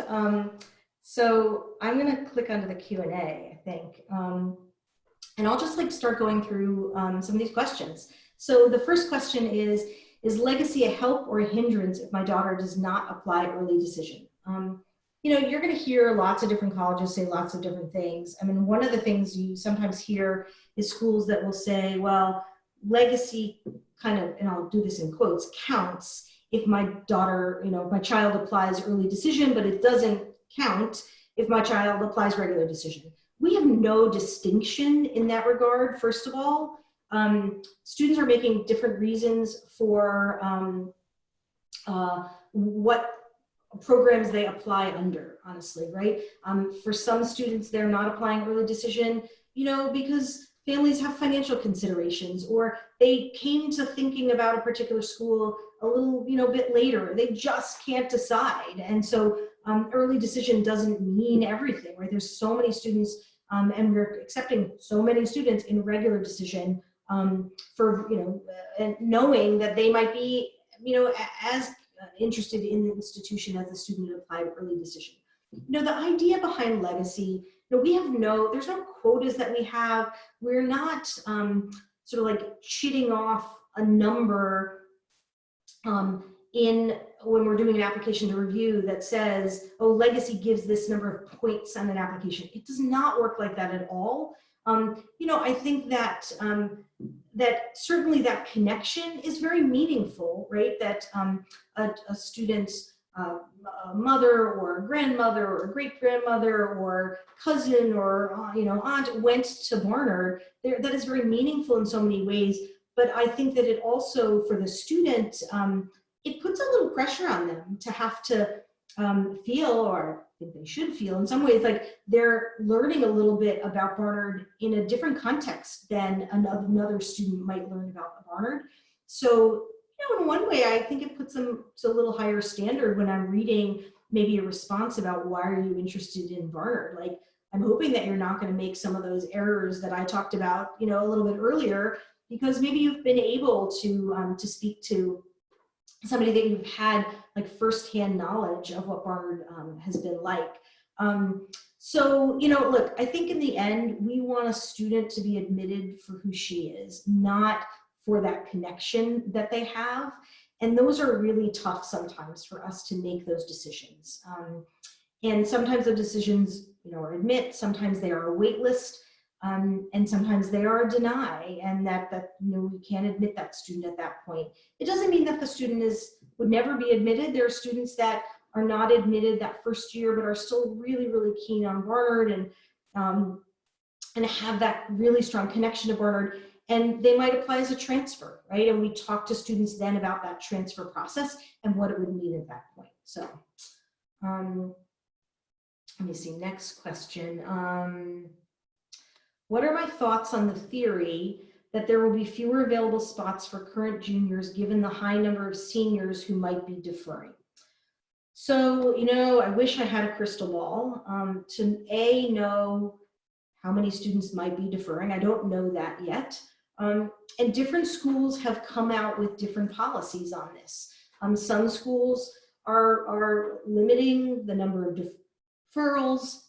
So I'm gonna click onto the Q&A, I think. And I'll just start going through some of these questions. So the first question is legacy a help or a hindrance if my daughter does not apply early decision? You're going to hear lots of different colleges say lots of different things. I mean, one of the things you sometimes hear is schools that will say, well, legacy kind of, and I'll do this in quotes, counts if my daughter, if my child applies early decision, but it doesn't count if my child applies regular decision. We have no distinction in that regard, first of all. Students are making different reasons for what programs they apply under, honestly, right? For some students, they're not applying early decision, because families have financial considerations, or they came to thinking about a particular school a little, bit later. They just can't decide. And so early decision doesn't mean everything, right? There's so many students, and we're accepting so many students in regular decision for, and knowing that they might be, as interested in the institution as the student who applied early decision. The idea behind legacy, we have there's no quotas that we have. We're not sort of cheating off a number when we're doing an application to review that says, oh, legacy gives this number of points on an application. It does not work like that at all. I think that that certainly that connection is very meaningful, right? That a student's mother or a grandmother or a great grandmother or cousin or aunt went to Barnard. That is very meaningful in so many ways. But I think that it also, for the student, it puts a little pressure on them to have to feel, or I think they should feel in some ways, like they're learning a little bit about Barnard in a different context than another student might learn about Barnard. So, in one way, I think it puts them to a little higher standard when I'm reading maybe a response about why are you interested in Barnard. Like, I'm hoping that you're not going to make some of those errors that I talked about, a little bit earlier, because maybe you've been able to speak to somebody that you've had like firsthand knowledge of what Barnard has been like. So, look, I think in the end, we want a student to be admitted for who she is, not for that connection that they have. And those are really tough sometimes for us to make those decisions. And sometimes the decisions, are admit, sometimes they are a wait list, and sometimes they are a deny, and that we can't admit that student at that point. It doesn't mean that the student would never be admitted. There are students that are not admitted that first year, but are still really, really keen on Barnard and have that really strong connection to Barnard, and they might apply as a transfer, right? And we talk to students then about that transfer process and what it would mean at that point. So let me see, next question. What are my thoughts on the theory that there will be fewer available spots for current juniors given the high number of seniors who might be deferring? So, I wish I had a crystal ball to know how many students might be deferring. I don't know that yet. And different schools have come out with different policies on this. Some schools are limiting the number of deferrals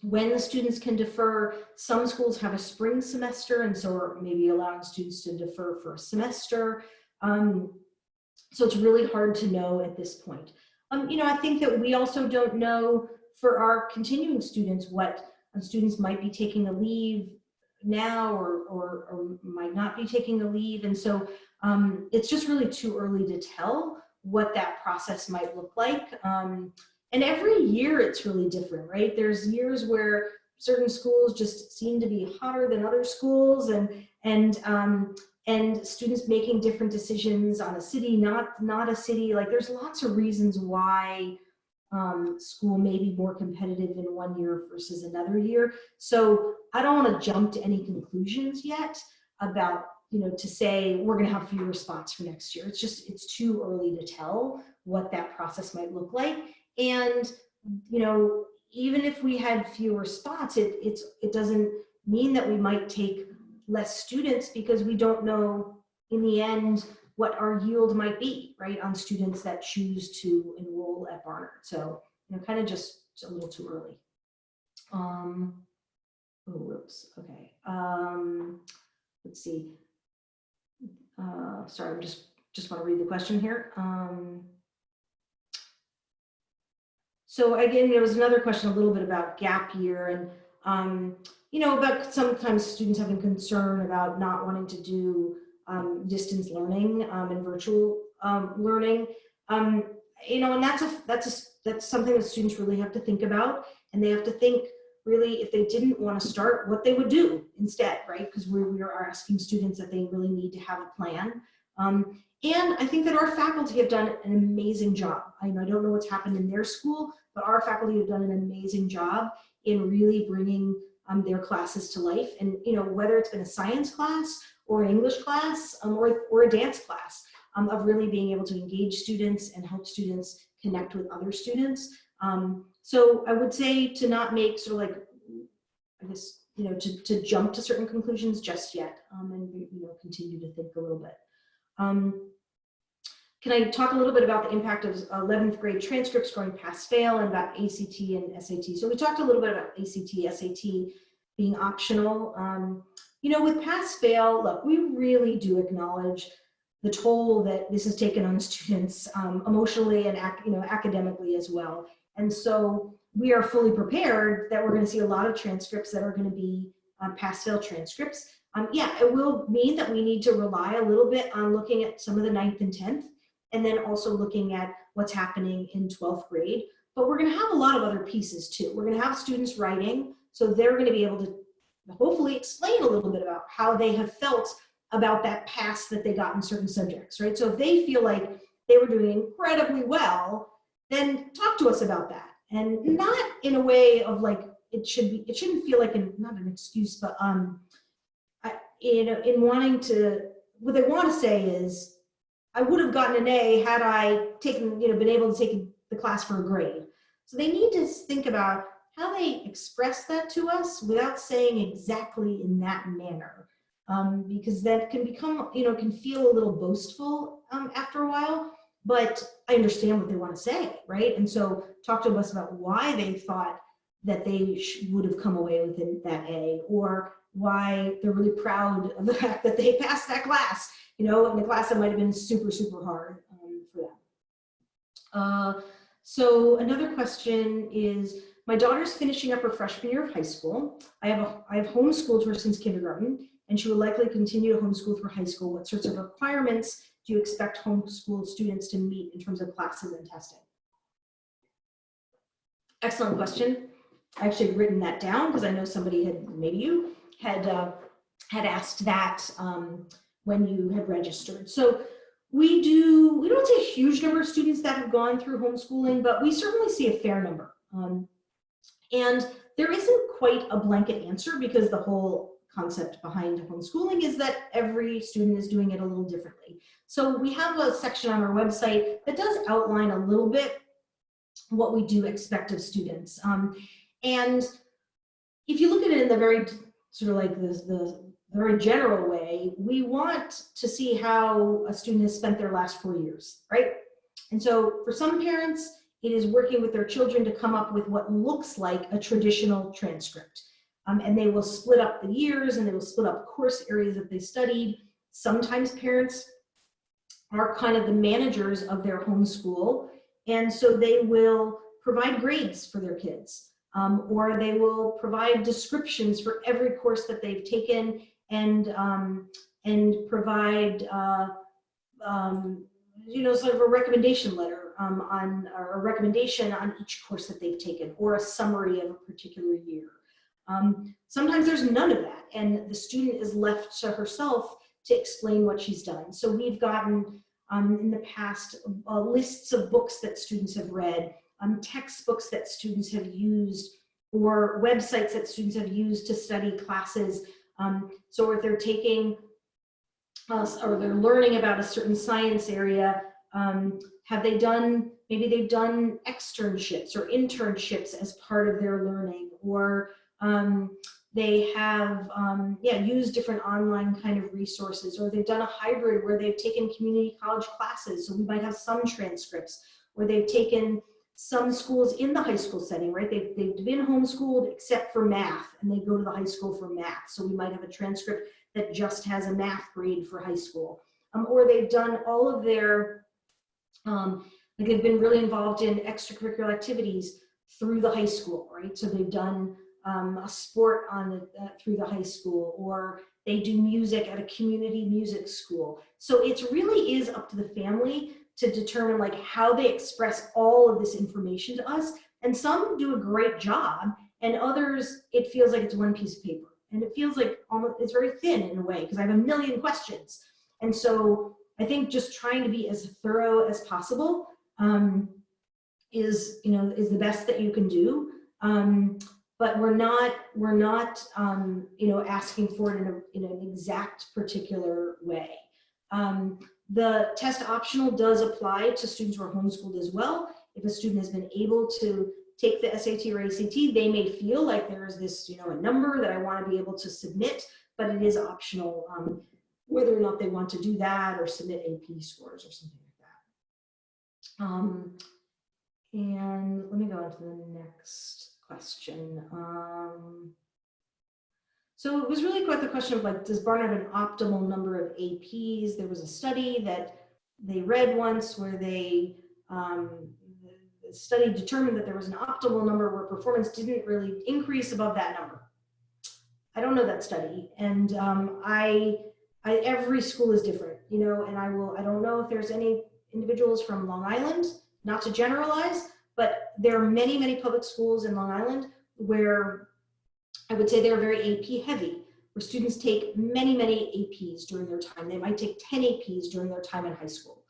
when the students can defer. Some schools have a spring semester, and so are maybe allowing students to defer for a semester. So it's really hard to know at this point. I think that we also don't know for our continuing students what students might be taking a leave now or might not be taking a leave. And so it's just really too early to tell what that process might look like. And every year it's really different, right? There's years where certain schools just seem to be hotter than other schools, and students making different decisions on a city, not a city. Like, there's lots of reasons why school may be more competitive in one year versus another year. So I don't want to jump to any conclusions yet about, to say we're going to have fewer spots for next year. It's too early to tell what that process might look like. And, even if we had fewer spots, it doesn't mean that we might take less students, because we don't know in the end what our yield might be, right, on students that choose to enroll at Barnard. So, kind of just a little too early. Oh, whoops. Okay. Let's see. Sorry, I'm just want to read the question here. So again, there was another question a little bit about gap year, and about sometimes students having concern about not wanting to do distance learning and virtual learning. And that's something that students really have to think about, and they have to think really, if they didn't want to start, what they would do instead, right? Because we are asking students that they really need to have a plan. And I think that our faculty have done an amazing job. I don't know what's happened in their school, but our faculty have done an amazing job in really bringing their classes to life. And whether it's been a science class or an English class or a dance class, of really being able to engage students and help students connect with other students. So I would say to not make sort of like, I guess, to jump to certain conclusions just yet, and continue to think a little bit. Can I talk a little bit about the impact of 11th grade transcript scoring pass-fail and about ACT and SAT? So we talked a little bit about ACT, SAT being optional. With pass-fail, look, we really do acknowledge the toll that this has taken on students emotionally and academically as well. And so we are fully prepared that we're going to see a lot of transcripts that are going to be pass-fail transcripts. Yeah, it will mean that we need to rely a little bit on looking at some of the 9th and 10th, and then also looking at what's happening in 12th grade. But we're going to have a lot of other pieces too. We're going to have students writing, so they're going to be able to hopefully explain a little bit about how they have felt about that pass that they got in certain subjects, right? So if they feel like they were doing incredibly well, then talk to us about that. And not in a way of like, it shouldn't feel like not an excuse, but in wanting to, what they want to say is, I would have gotten an A had I been able to take the class for a grade. So they need to think about how they express that to us without saying exactly in that manner. Because that can become, can feel a little boastful after a while, but I understand what they want to say, right? And so talk to us about why they thought that they would have come away with that A, or why they're really proud of the fact that they passed that class, in the class that might have been super, super hard for them. So another question is, my daughter's finishing up her freshman year of high school. I have homeschooled her since kindergarten, and she will likely continue to homeschool through high school. What sorts of requirements do you expect homeschool students to meet in terms of classes and testing? Excellent question. I actually had written that down because I know somebody maybe you had asked that when you had registered. So we don't see a huge number of students that have gone through homeschooling, but we certainly see a fair number. And there isn't quite a blanket answer, because the whole concept behind homeschooling is that every student is doing it a little differently. So we have a section on our website that does outline a little bit what we do expect of students. And if you look at it in the very sort of like the very general way, we want to see how a student has spent their last 4 years, right? And so for some parents, it is working with their children to come up with what looks like a traditional transcript. And they will split up the years, and they will split up course areas that they studied. Sometimes parents are kind of the managers of their homeschool, and so they will provide grades for their kids, or they will provide descriptions for every course that they've taken, and provide sort of a recommendation letter or a recommendation on each course that they've taken, or a summary of a particular year. Sometimes there's none of that, and the student is left to herself to explain what she's done. So we've gotten in the past lists of books that students have read, textbooks that students have used, or websites that students have used to study classes. So if they're taking or they're learning about a certain science area, maybe they've done externships or internships as part of their learning, or they have used different online kind of resources, or they've done a hybrid where they've taken community college classes, so we might have some transcripts, or they've taken some schools in the high school setting, right? They've been homeschooled except for math, and they go to the high school for math, so we might have a transcript that just has a math grade for high school. Or they've done all of their, they've been really involved in extracurricular activities through the high school, right? So they've done a sport through the high school, or they do music at a community music school. So it really is up to the family to determine like how they express all of this information to us. And some do a great job, and others, it feels like it's one piece of paper. And it feels like it's very thin in a way, because I have a million questions. And so I think just trying to be as thorough as possible is the best that you can do. But we're not asking for it in an exact particular way. The test optional does apply to students who are homeschooled as well. If a student has been able to take the SAT or ACT, they may feel like there is this, a number that I want to be able to submit, but it is optional whether or not they want to do that or submit AP scores or something like that. And let me go on to the next question. So it was really quite the question of like, does Barnard have an optimal number of APs? There was a study that they read once where they, the study determined that there was an optimal number where performance didn't really increase above that number. I don't know that study, and every school is different, you know, and I don't know if there's any individuals from Long Island, not to generalize, but there are many, many public schools in Long Island where I would say they're very AP heavy, where students take many, many APs during their time. They might take 10 APs during their time in high school.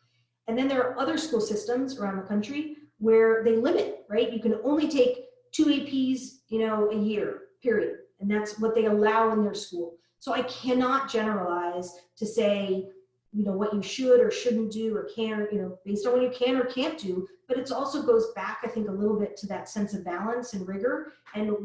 And then there are other school systems around the country where they limit, right? You can only take 2 APs, you know, a year, period. And that's what they allow in their school. So I cannot generalize to say, you know, what you should or shouldn't do or can, you know, based on what you can or can't do. But it also goes back, I think, a little bit to that sense of balance and rigor, and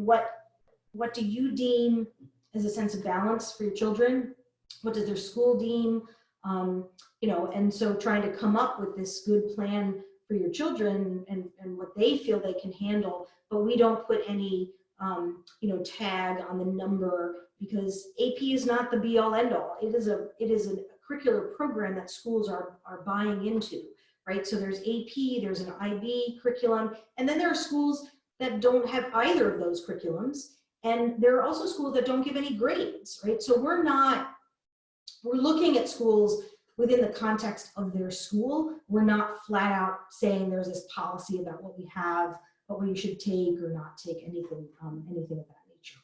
what do you deem as a sense of balance for your children? What does their school deem? You know, and so trying to come up with this good plan for your children and what they feel they can handle, but we don't put any, you know, tag on the number, because AP is not the be all end all. It is a curricular program that schools are buying into, right? So there's AP, there's an IB curriculum, and then there are schools that don't have either of those curriculums. And there are also schools that don't give any grades, right? So we're looking at schools within the context of their school. We're not flat out saying there's this policy about what we have, what we should take or not take, anything of that nature.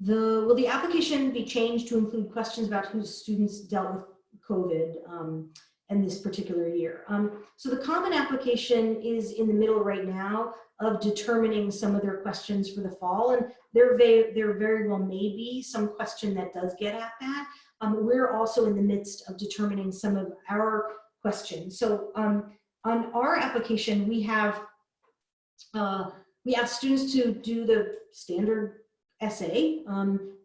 Will the application be changed to include questions about whose students dealt with COVID and this particular year? So the common application is in the middle right now of determining some of their questions for the fall, and there very well may be some question that does get at that. We're also in the midst of determining some of our questions. So on our application, we ask students to do the standard essay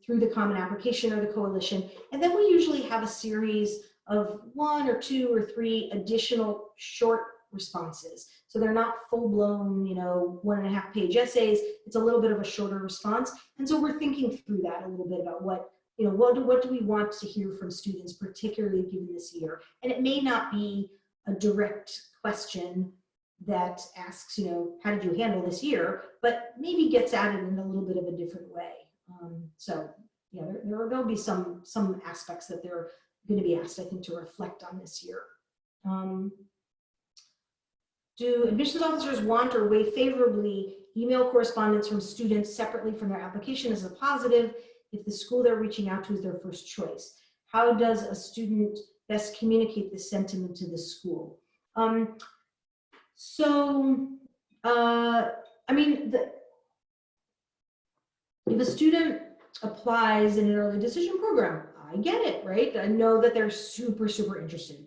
through the Common Application or the Coalition, and then we usually have a series of 1 or 2 or 3 additional short responses. So they're not full-blown, you know, 1.5-page essays. It's a little bit of a shorter response. And so we're thinking through that a little bit about what, you know, what do we want to hear from students, particularly given this year. And it may not be a direct question that asks, you know, how did you handle this year, but maybe gets at it in a little bit of a different way. So, yeah, there'll be some aspects that they're going to be asked, I think, to reflect on this year. Do admissions officers want or weigh favorably email correspondence from students separately from their application as a positive if the school they're reaching out to is their first choice? How does a student best communicate this sentiment to the school? I mean, if a student applies in an early decision program, I get it, right? I know that they're super, super interested.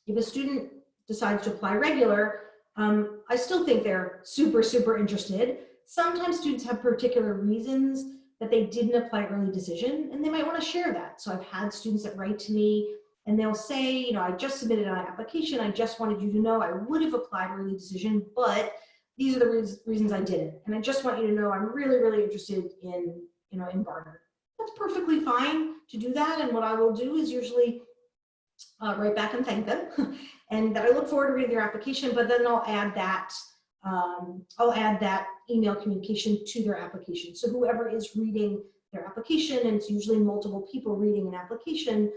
If a student decides to apply regular, I still think they're super, super interested. Sometimes students have particular reasons that they didn't apply early decision, and they might want to share that. So I've had students that write to me and they'll say, you know, I just submitted an application. I just wanted you to know I would have applied early decision, but these are the reasons I didn't. And I just want you to know I'm really, really interested in, you know, in Barnard. That's perfectly fine to do that. And what I will do is usually write back and thank them, and that I look forward to reading their application, but then I'll add that email communication to their application. So whoever is reading their application, and it's usually multiple people reading an application,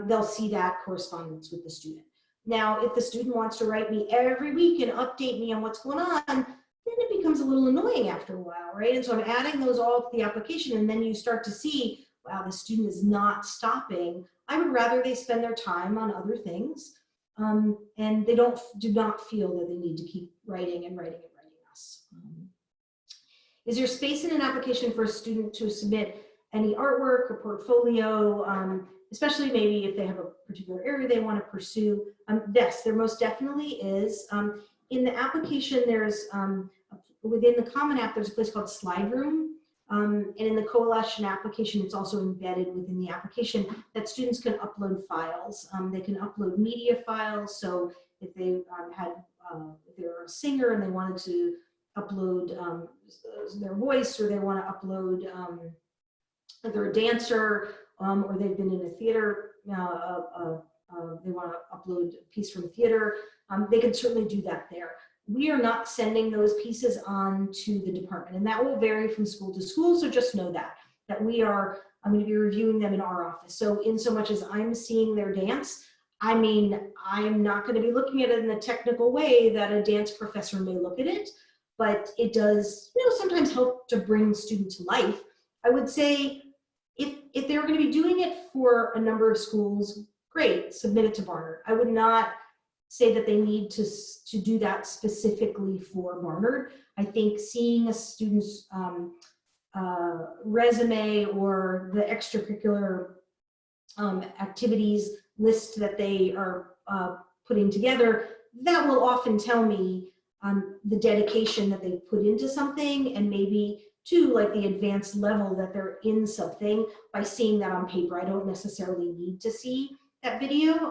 they'll see that correspondence with the student. Now, if the student wants to write me every week and update me on what's going on, then it becomes a little annoying after a while, right? And so I'm adding those all to the application, and then you start to see, wow, the student is not stopping. I would rather they spend their time on other things, and they do not feel that they need to keep writing and writing and writing us. Is there space in an application for a student to submit any artwork or portfolio, especially maybe if they have a particular area they want to pursue? Yes, there most definitely is. In the application, there's, within the Common App, there's a place called Slide Room. And in the Coalition application, it's also embedded within the application that students can upload files. They can upload media files. So if they if they're a singer and they wanted to upload their voice, or they want to upload, if they're a dancer, or they've been in a theater, they want to upload a piece from theater, they can certainly do that there. We are not sending those pieces on to the department, and that will vary from school to school, so just know that I'm going to be reviewing them in our office. So in so much as I'm seeing their dance, I mean, I'm not going to be looking at it in the technical way that a dance professor may look at it, but it does, sometimes help to bring students to life. I would say if they were going to be doing it for a number of schools, great, submit it to Barnard. I would not say that they need to do that specifically for Barnard. I think seeing a student's resume or the extracurricular activities list that they are putting together, that will often tell me the dedication that they put into something, and maybe too, like the advanced level that they're in something by seeing that on paper. I don't necessarily need to see that video.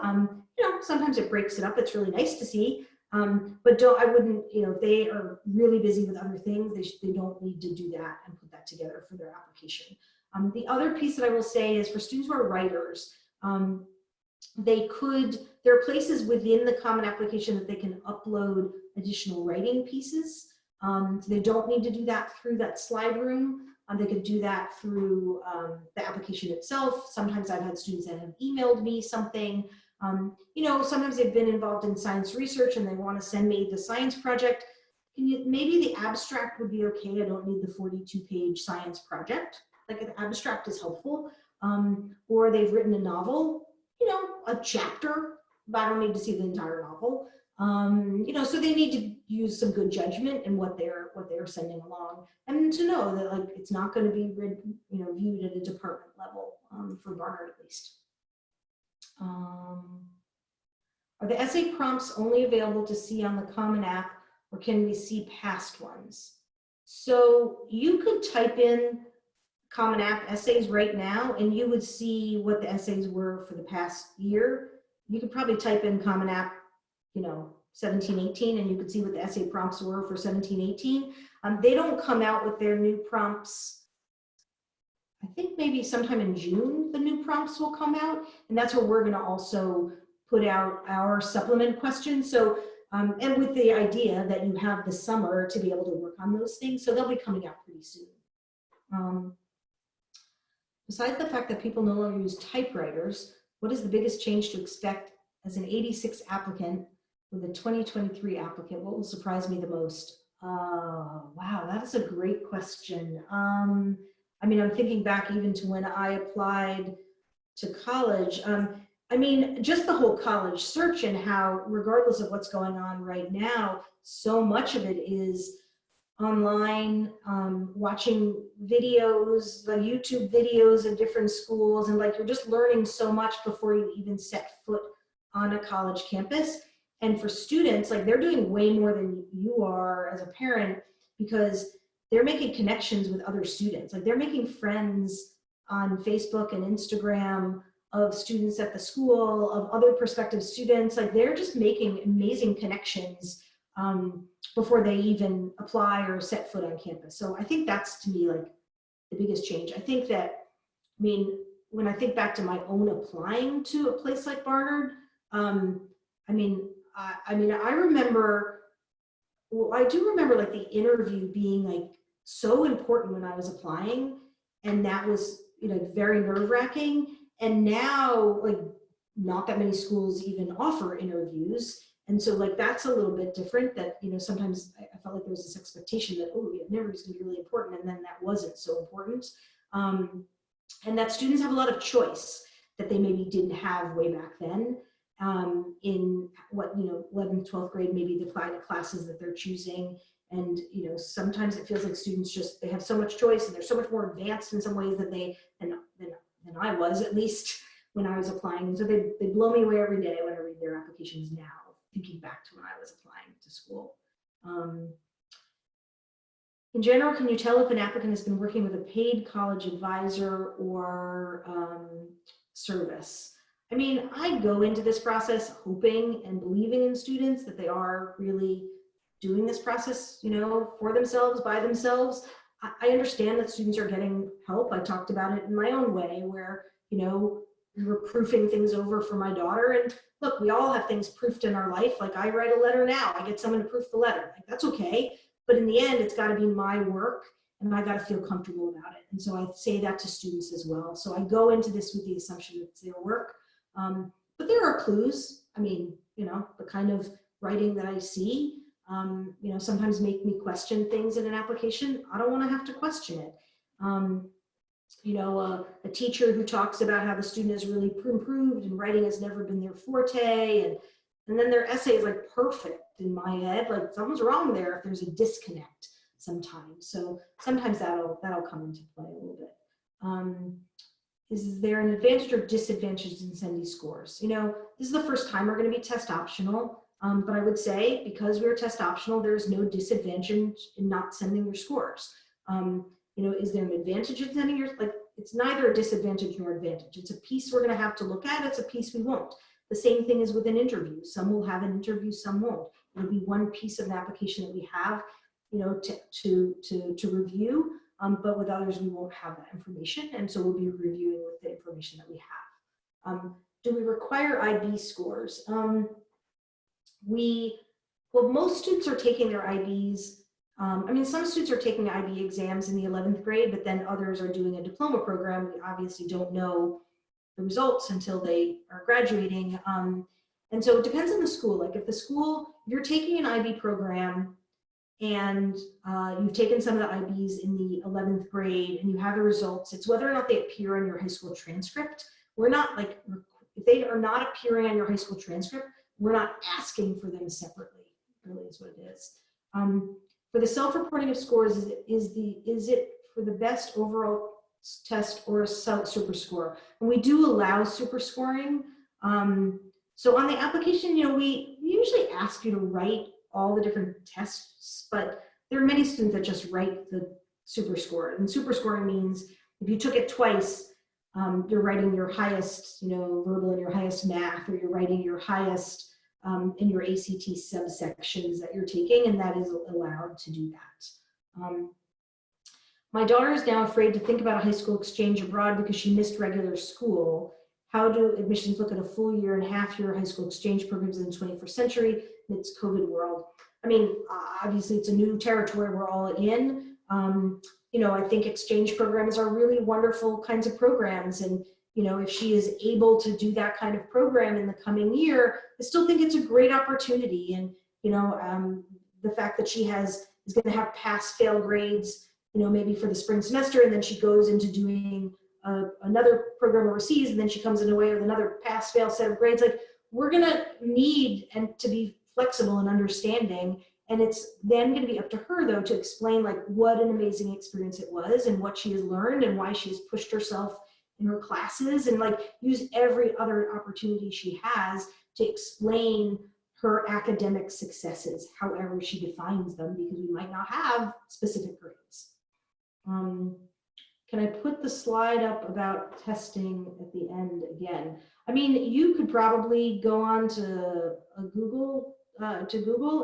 Sometimes it breaks it up. It's really nice to see, but I wouldn't, if they are really busy with other things, they don't need to do that and put that together for their application. The other piece that I will say is for students who are writers, there are places within the Common Application that they can upload additional writing pieces. So they don't need to do that through that slide room. They could do that through the application itself. Sometimes I've had students that have emailed me something. Sometimes they've been involved in science research and they want to send me the science project. Maybe the abstract would be okay. I don't need the 42-page science project. Like an abstract is helpful. Or they've written a novel, a chapter, but I don't need to see the entire novel. So they need to use some good judgment in what they're sending along, and to know that like it's not going to be viewed at a department level, for Barnard at least. Are the essay prompts only available to see on the Common App, or can we see past ones? So you could type in Common App essays right now, and you would see what the essays were for the past year. You could probably type in Common App, 17-18, and you could see what the essay prompts were for 17-18. They don't come out with their new prompts. I think maybe sometime in June, the new prompts will come out, and that's where we're going to also put out our supplement questions. So, and with the idea that you have the summer to be able to work on those things, so they'll be coming out pretty soon. Besides the fact that people no longer use typewriters, what is the biggest change to expect as an 86 applicant with a 2023 applicant? What will surprise me the most? Wow, that is a great question. I'm thinking back even to when I applied to college. Just the whole college search, and how, regardless of what's going on right now, so much of it is online, watching videos, like YouTube videos of different schools, and like you're just learning so much before you even set foot on a college campus. And for students, like they're doing way more than you are as a parent, because they're making connections with other students. Like they're making friends on Facebook and Instagram of students at the school, of other prospective students. Like they're just making amazing connections before they even apply or set foot on campus. So I think that's, to me, like the biggest change. I think that, when I think back to my own applying to a place like Barnard, I remember, I do remember like the interview being like so important when I was applying, and that was, very nerve-wracking. And now, like, not that many schools even offer interviews. And so like, that's a little bit different, that, sometimes I felt like there was this expectation that, oh, yeah, interview is gonna be really important. And then that wasn't so important. And that students have a lot of choice that they maybe didn't have way back then. In what, 11th, 12th grade, maybe they apply to classes that they're choosing. And, sometimes it feels like students just, they have so much choice, and they're so much more advanced in some ways than than I was, at least when I was applying. And so they blow me away every day when I read their applications now, thinking back to when I was applying to school. In general, can you tell if an applicant has been working with a paid college advisor or service? I go into this process hoping and believing in students that they are really doing this process, for themselves, by themselves. I understand that students are getting help. I talked about it in my own way where, we were proofing things over for my daughter. And look, we all have things proofed in our life. Like I write a letter now, I get someone to proof the letter. Like that's okay. But in the end, it's got to be my work and I got to feel comfortable about it. And so I say that to students as well. So I go into this with the assumption that it's their work. But there are clues. I mean, the kind of writing that I see, sometimes make me question things in an application. I don't want to have to question it. A teacher who talks about how the student has really improved and writing has never been their forte, and then their essay is like perfect in my head, like something's wrong there if there's a disconnect sometimes. So sometimes that'll come into play a little bit. Is there an advantage or disadvantage in sending scores? This is the first time we're going to be test optional, but I would say because we're test optional, there's no disadvantage in not sending your scores. Is there an advantage in sending your, it's neither a disadvantage nor advantage. It's a piece we're going to have to look at. It's a piece we won't. The same thing is with an interview. Some will have an interview, some won't. It'll be one piece of an application that we have, to review. But with others, we won't have that information. And so we'll be reviewing with the information that we have. Do we require IB scores? Most students are taking their IBs. Some students are taking IB exams in the 11th grade, but then others are doing a diploma program. We obviously don't know the results until they are graduating. And so it depends on the school. Like if you're taking an IB program and you've taken some of the IBs in the 11th grade and you have the results, it's whether or not they appear on your high school transcript. We're not if they are not appearing on your high school transcript, we're not asking for them separately, really is what it is. For the self-reporting of scores, is it for the best overall test or a super score? And we do allow super scoring. So on the application, we usually ask you to write all the different tests, but there are many students that just write the super score. And super scoring means if you took it twice, you're writing your highest, verbal and your highest math, or you're writing your highest in your ACT subsections that you're taking, and that is allowed to do that. My daughter is now afraid to think about a high school exchange abroad because she missed regular school. How do admissions look at a full year and half-year high school exchange programs in the 21st century amidst COVID world? Obviously it's a new territory we're all in. I think exchange programs are really wonderful kinds of programs, and if she is able to do that kind of program in the coming year, I still think it's a great opportunity. And, the fact that she is going to have pass-fail grades, maybe for the spring semester, and then she goes into doing another program overseas, and then she comes in away with another pass-fail set of grades. Like, we're going to need to be flexible and understanding. And it's then going to be up to her, though, to explain what an amazing experience it was and what she has learned and why she has pushed herself in her classes, and use every other opportunity she has to explain her academic successes, however she defines them, because we might not have specific grades. Can I put the slide up about testing at the end again? You could probably go on to Google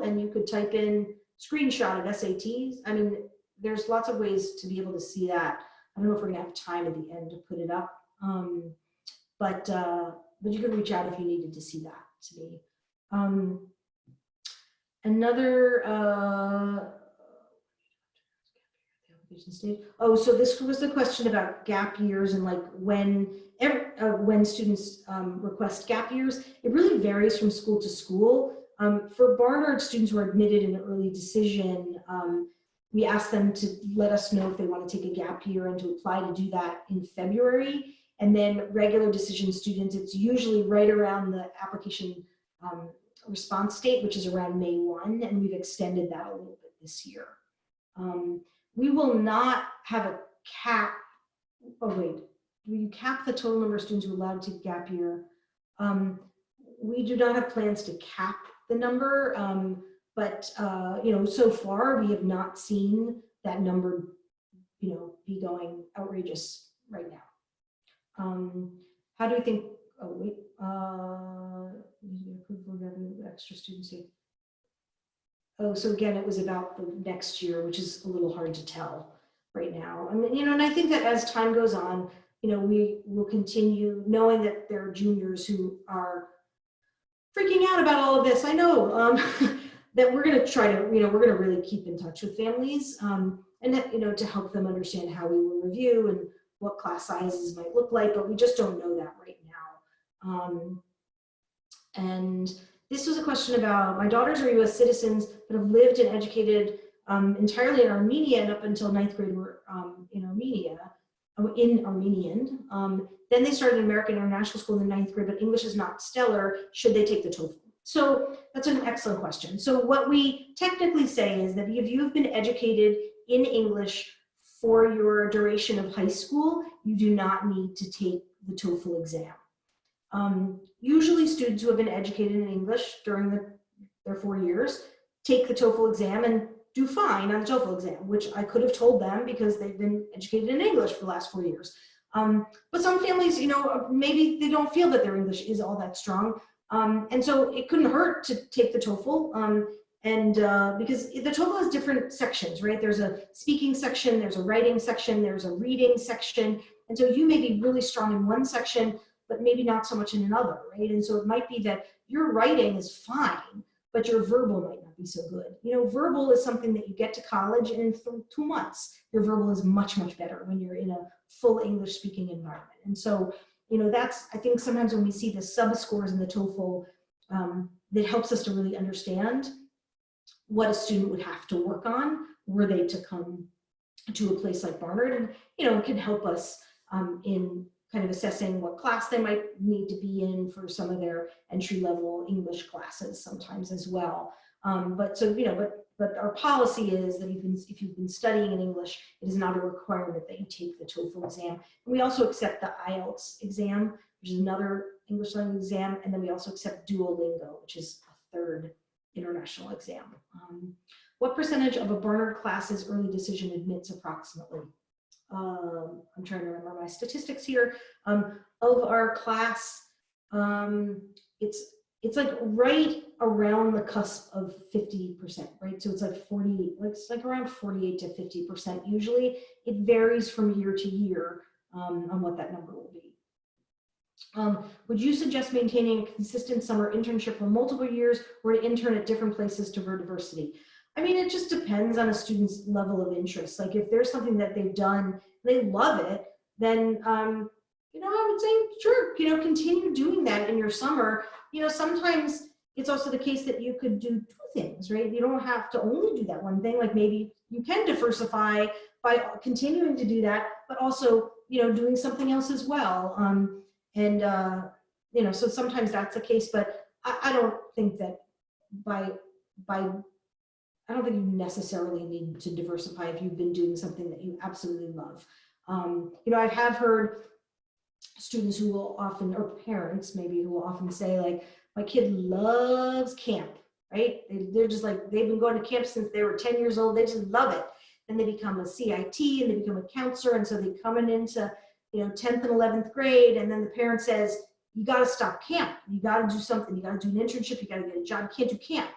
and you could type in screenshot of SATs. There's lots of ways to be able to see that. I don't know if we're gonna have time at the end to put it up, but you could reach out if you needed to see that to me. So this was the question about gap years and when students request gap years. It really varies from school to school. For Barnard students who are admitted in an early decision, we ask them to let us know if they want to take a gap year and to apply to do that in February. And then regular decision students, it's usually right around the application response date, which is around May 1, and we've extended that a little bit this year. We will not have a cap. Oh wait, do you cap the total number of students who are allowed to take gap year? We do not have plans to cap the number, but so far we have not seen that number, be going outrageous right now. How do you think? Oh wait, extra students. Oh, so again, it was about the next year, which is a little hard to tell right now. I mean, and I think that as time goes on, we will continue knowing that there are juniors who are freaking out about all of this. I know that we're going to try to, we're going to really keep in touch with families and that, to help them understand how we will review and what class sizes might look like, but we just don't know that right now. And this was a question about, my daughters are US citizens, but have lived and educated entirely in Armenia, and up until 9th grade were in Armenian. Then they started American International School in the 9th grade, but English is not stellar. Should they take the TOEFL? So that's an excellent question. So what we technically say is that if you've been educated in English for your duration of high school, you do not need to take the TOEFL exam. Usually students who have been educated in English during their 4 years take the TOEFL exam and do fine on the TOEFL exam, which I could have told them because they've been educated in English for the last 4 years. But some families, maybe they don't feel that their English is all that strong. And so it couldn't hurt to take the TOEFL. Because the TOEFL has different sections, right? There's a speaking section, there's a writing section, there's a reading section. And so you may be really strong in one section, but maybe not so much in another, right? And so it might be that your writing is fine, but your verbal might not be so good. Verbal is something that you get to college and in 2 months, your verbal is much, much better when you're in a full English speaking environment. And so, that's, I think sometimes when we see the sub scores in the TOEFL, that helps us to really understand what a student would have to work on were they to come to a place like Barnard. And, it can help us in kind of assessing what class they might need to be in for some of their entry-level English classes sometimes as well. But our policy is that if you've been studying in English, it is not a requirement that you take the TOEFL exam. And we also accept the IELTS exam, which is another English language exam, and then we also accept Duolingo, which is a third international exam. What percentage of a Barnard class's early decision admits approximately? I'm trying to remember my statistics here. Of our class, it's like right around the cusp of 50%, right? So it's like 40, it's like around 48 to 50% usually. It varies from year to year on what that number will be. Would you suggest maintaining a consistent summer internship for multiple years or to intern at different places to for diversity? I mean, it just depends on a student's level of interest. Like if there's something that they've done, they love it, then, I would say, sure, continue doing that in your summer. Sometimes it's also the case that you could do 2 things, right? You don't have to only do that one thing. Like maybe you can diversify by continuing to do that, but also, doing something else as well. So sometimes that's the case, but I don't think that I don't think you necessarily need to diversify if you've been doing something that you absolutely love. I have heard students who will often, or parents maybe, who will often say like, my kid loves camp, right? They're just like, they've been going to camp since they were 10 years old. They just love it. Then they become a CIT and they become a counselor. And so they coming into, 10th and 11th grade. And then the parent says, you got to stop camp. You got to do something. You got to do an internship. You got to get a job. You can't do camp.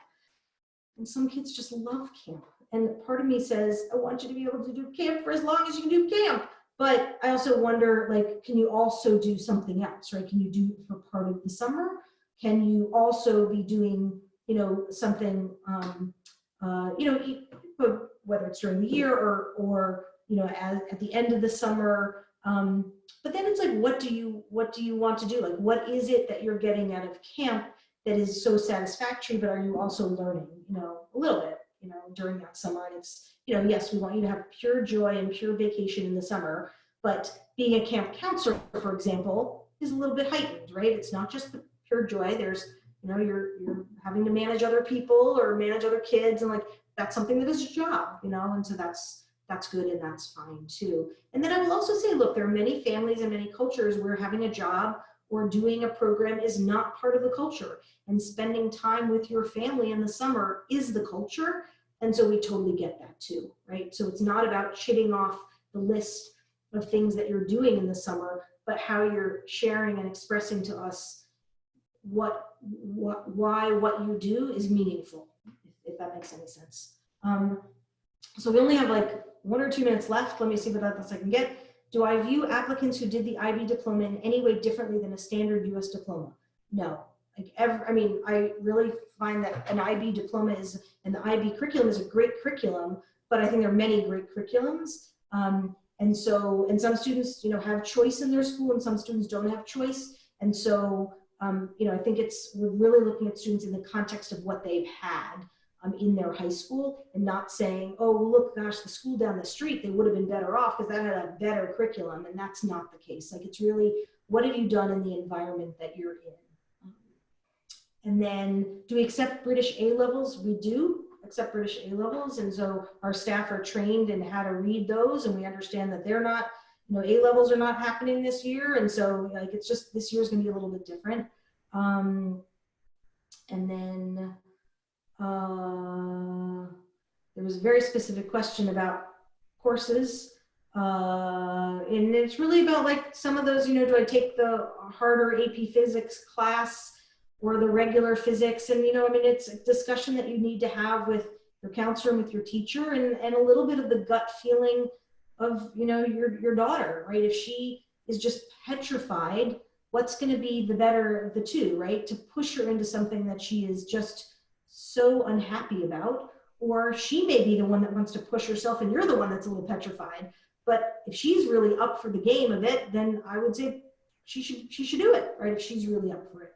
And some kids just love camp. And part of me says, I want you to be able to do camp for as long as you can do camp. But I also wonder, like, can you also do something else, right? Can you do it for part of the summer? Can you also be doing, something, whether it's during the year or at the end of the summer. But then it's like, what do you want to do? Like, what is it that you're getting out of camp that is so satisfactory, but are you also learning, a little bit, during that summer? And it's, yes, we want you to have pure joy and pure vacation in the summer, but being a camp counselor, for example, is a little bit heightened, right? It's not just the pure joy. There's, you're having to manage other people or manage other kids, and like, that's something that is a job, and so that's good and that's fine too. And then I will also say, look, there are many families and many cultures where having a job or doing a program is not part of the culture, and spending time with your family in the summer is the culture. And so we totally get that too, right? So it's not about chitting off the list of things that you're doing in the summer, but how you're sharing and expressing to us why what you do is meaningful, if if that makes any sense. So we only have like 1 or 2 minutes left. Let me see what else I can get. Do I view applicants who did the IB diploma in any way differently than a standard US diploma? No. I mean, I really find that an IB diploma and the IB curriculum is a great curriculum, but I think there are many great curriculums. And some students, have choice in their school and some students don't have choice. And so, I think we're really looking at students in the context of what they've had in their high school, and not saying, oh, look, gosh, the school down the street, they would have been better off because that had a better curriculum. And that's not the case. Like, it's really, what have you done in the environment that you're in? And then, do we accept British A levels? We do accept British A levels. And so our staff are trained in how to read those, and we understand that they're not, A levels are not happening this year. And so like, it's just, this year is going to be a little bit different. And then there was a very specific question about courses. And it's really about like some of those, do I take the harder AP physics class or the regular physics? And, it's a discussion that you need to have with your counselor and with your teacher, and a little bit of the gut feeling of, your daughter, right? If she is just petrified, what's going to be the better of the two, right? To push her into something that she is just so unhappy about, or she may be the one that wants to push herself and you're the one that's a little petrified. But if she's really up for the game of it, then I would say she should do it, right? If she's really up for it.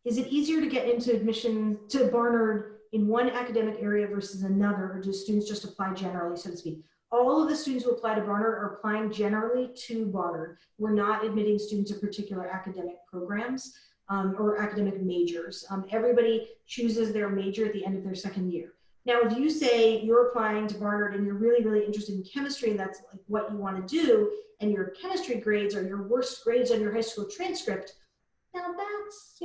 Is it easier to get into admission to Barnard in one academic area versus another, or do students just apply generally, so to speak? All of the students who apply to Barnard are applying generally to Barnard. We're not admitting students to particular academic programs or academic majors. Everybody chooses their major at the end of their second year. Now, if you say you're applying to Barnard and you're really, really interested in chemistry, and that's like what you want to do, and your chemistry grades are your worst grades on your high school transcript, now that's,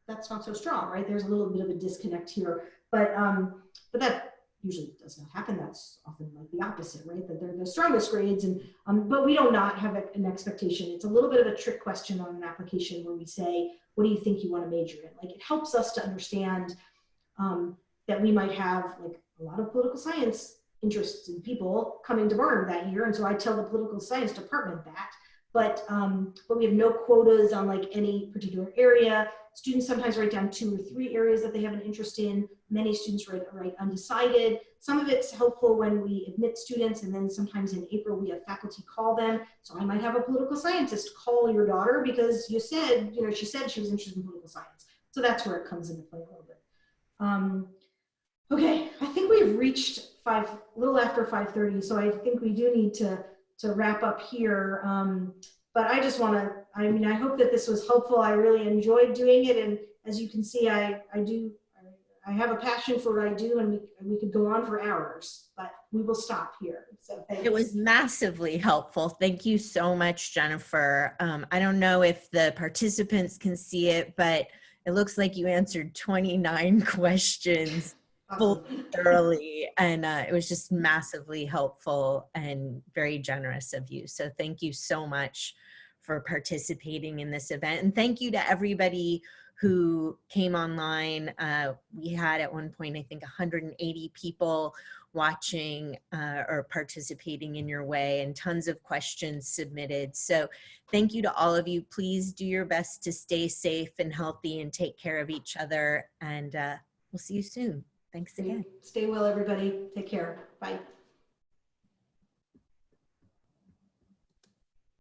that's not so strong, right? There's a little bit of a disconnect here, but that usually does not happen. That's often like the opposite, right? That they're the strongest grades, and but we do not have an expectation. It's a little bit of a trick question on an application where we say, what do you think you want to major in? Like, it helps us to understand that we might have like a lot of political science interests in people coming to Barnard that year, and so I tell the political science department that. But we have no quotas on like any particular area. Students sometimes write down 2 or 3 areas that they have an interest in. Many students write undecided. Some of it's helpful when we admit students, and then sometimes in April we have faculty call them. So I might have a political scientist call your daughter because you said, she said she was interested in political science. So that's where it comes into play a little bit. Okay, I think we've reached a little after 5:30, so I think we do need to wrap up here. But I just want to, I hope that this was helpful. I really enjoyed doing it. And as you can see, I have a passion for what I do, and we could go on for hours, but we will stop here. So thanks. It was massively helpful. Thank you so much, Jennifer. I don't know if the participants can see it, but it looks like you answered 29 questions thoroughly, and it was just massively helpful and very generous of you. So thank you so much for participating in this event, and thank you to everybody who came online. We had at one point, I think, 180 people watching or participating in your way, and tons of questions submitted. So thank you to all of you. Please do your best to stay safe and healthy and take care of each other, and we'll see you soon. Thanks again. Stay well, everybody. Take care. Bye.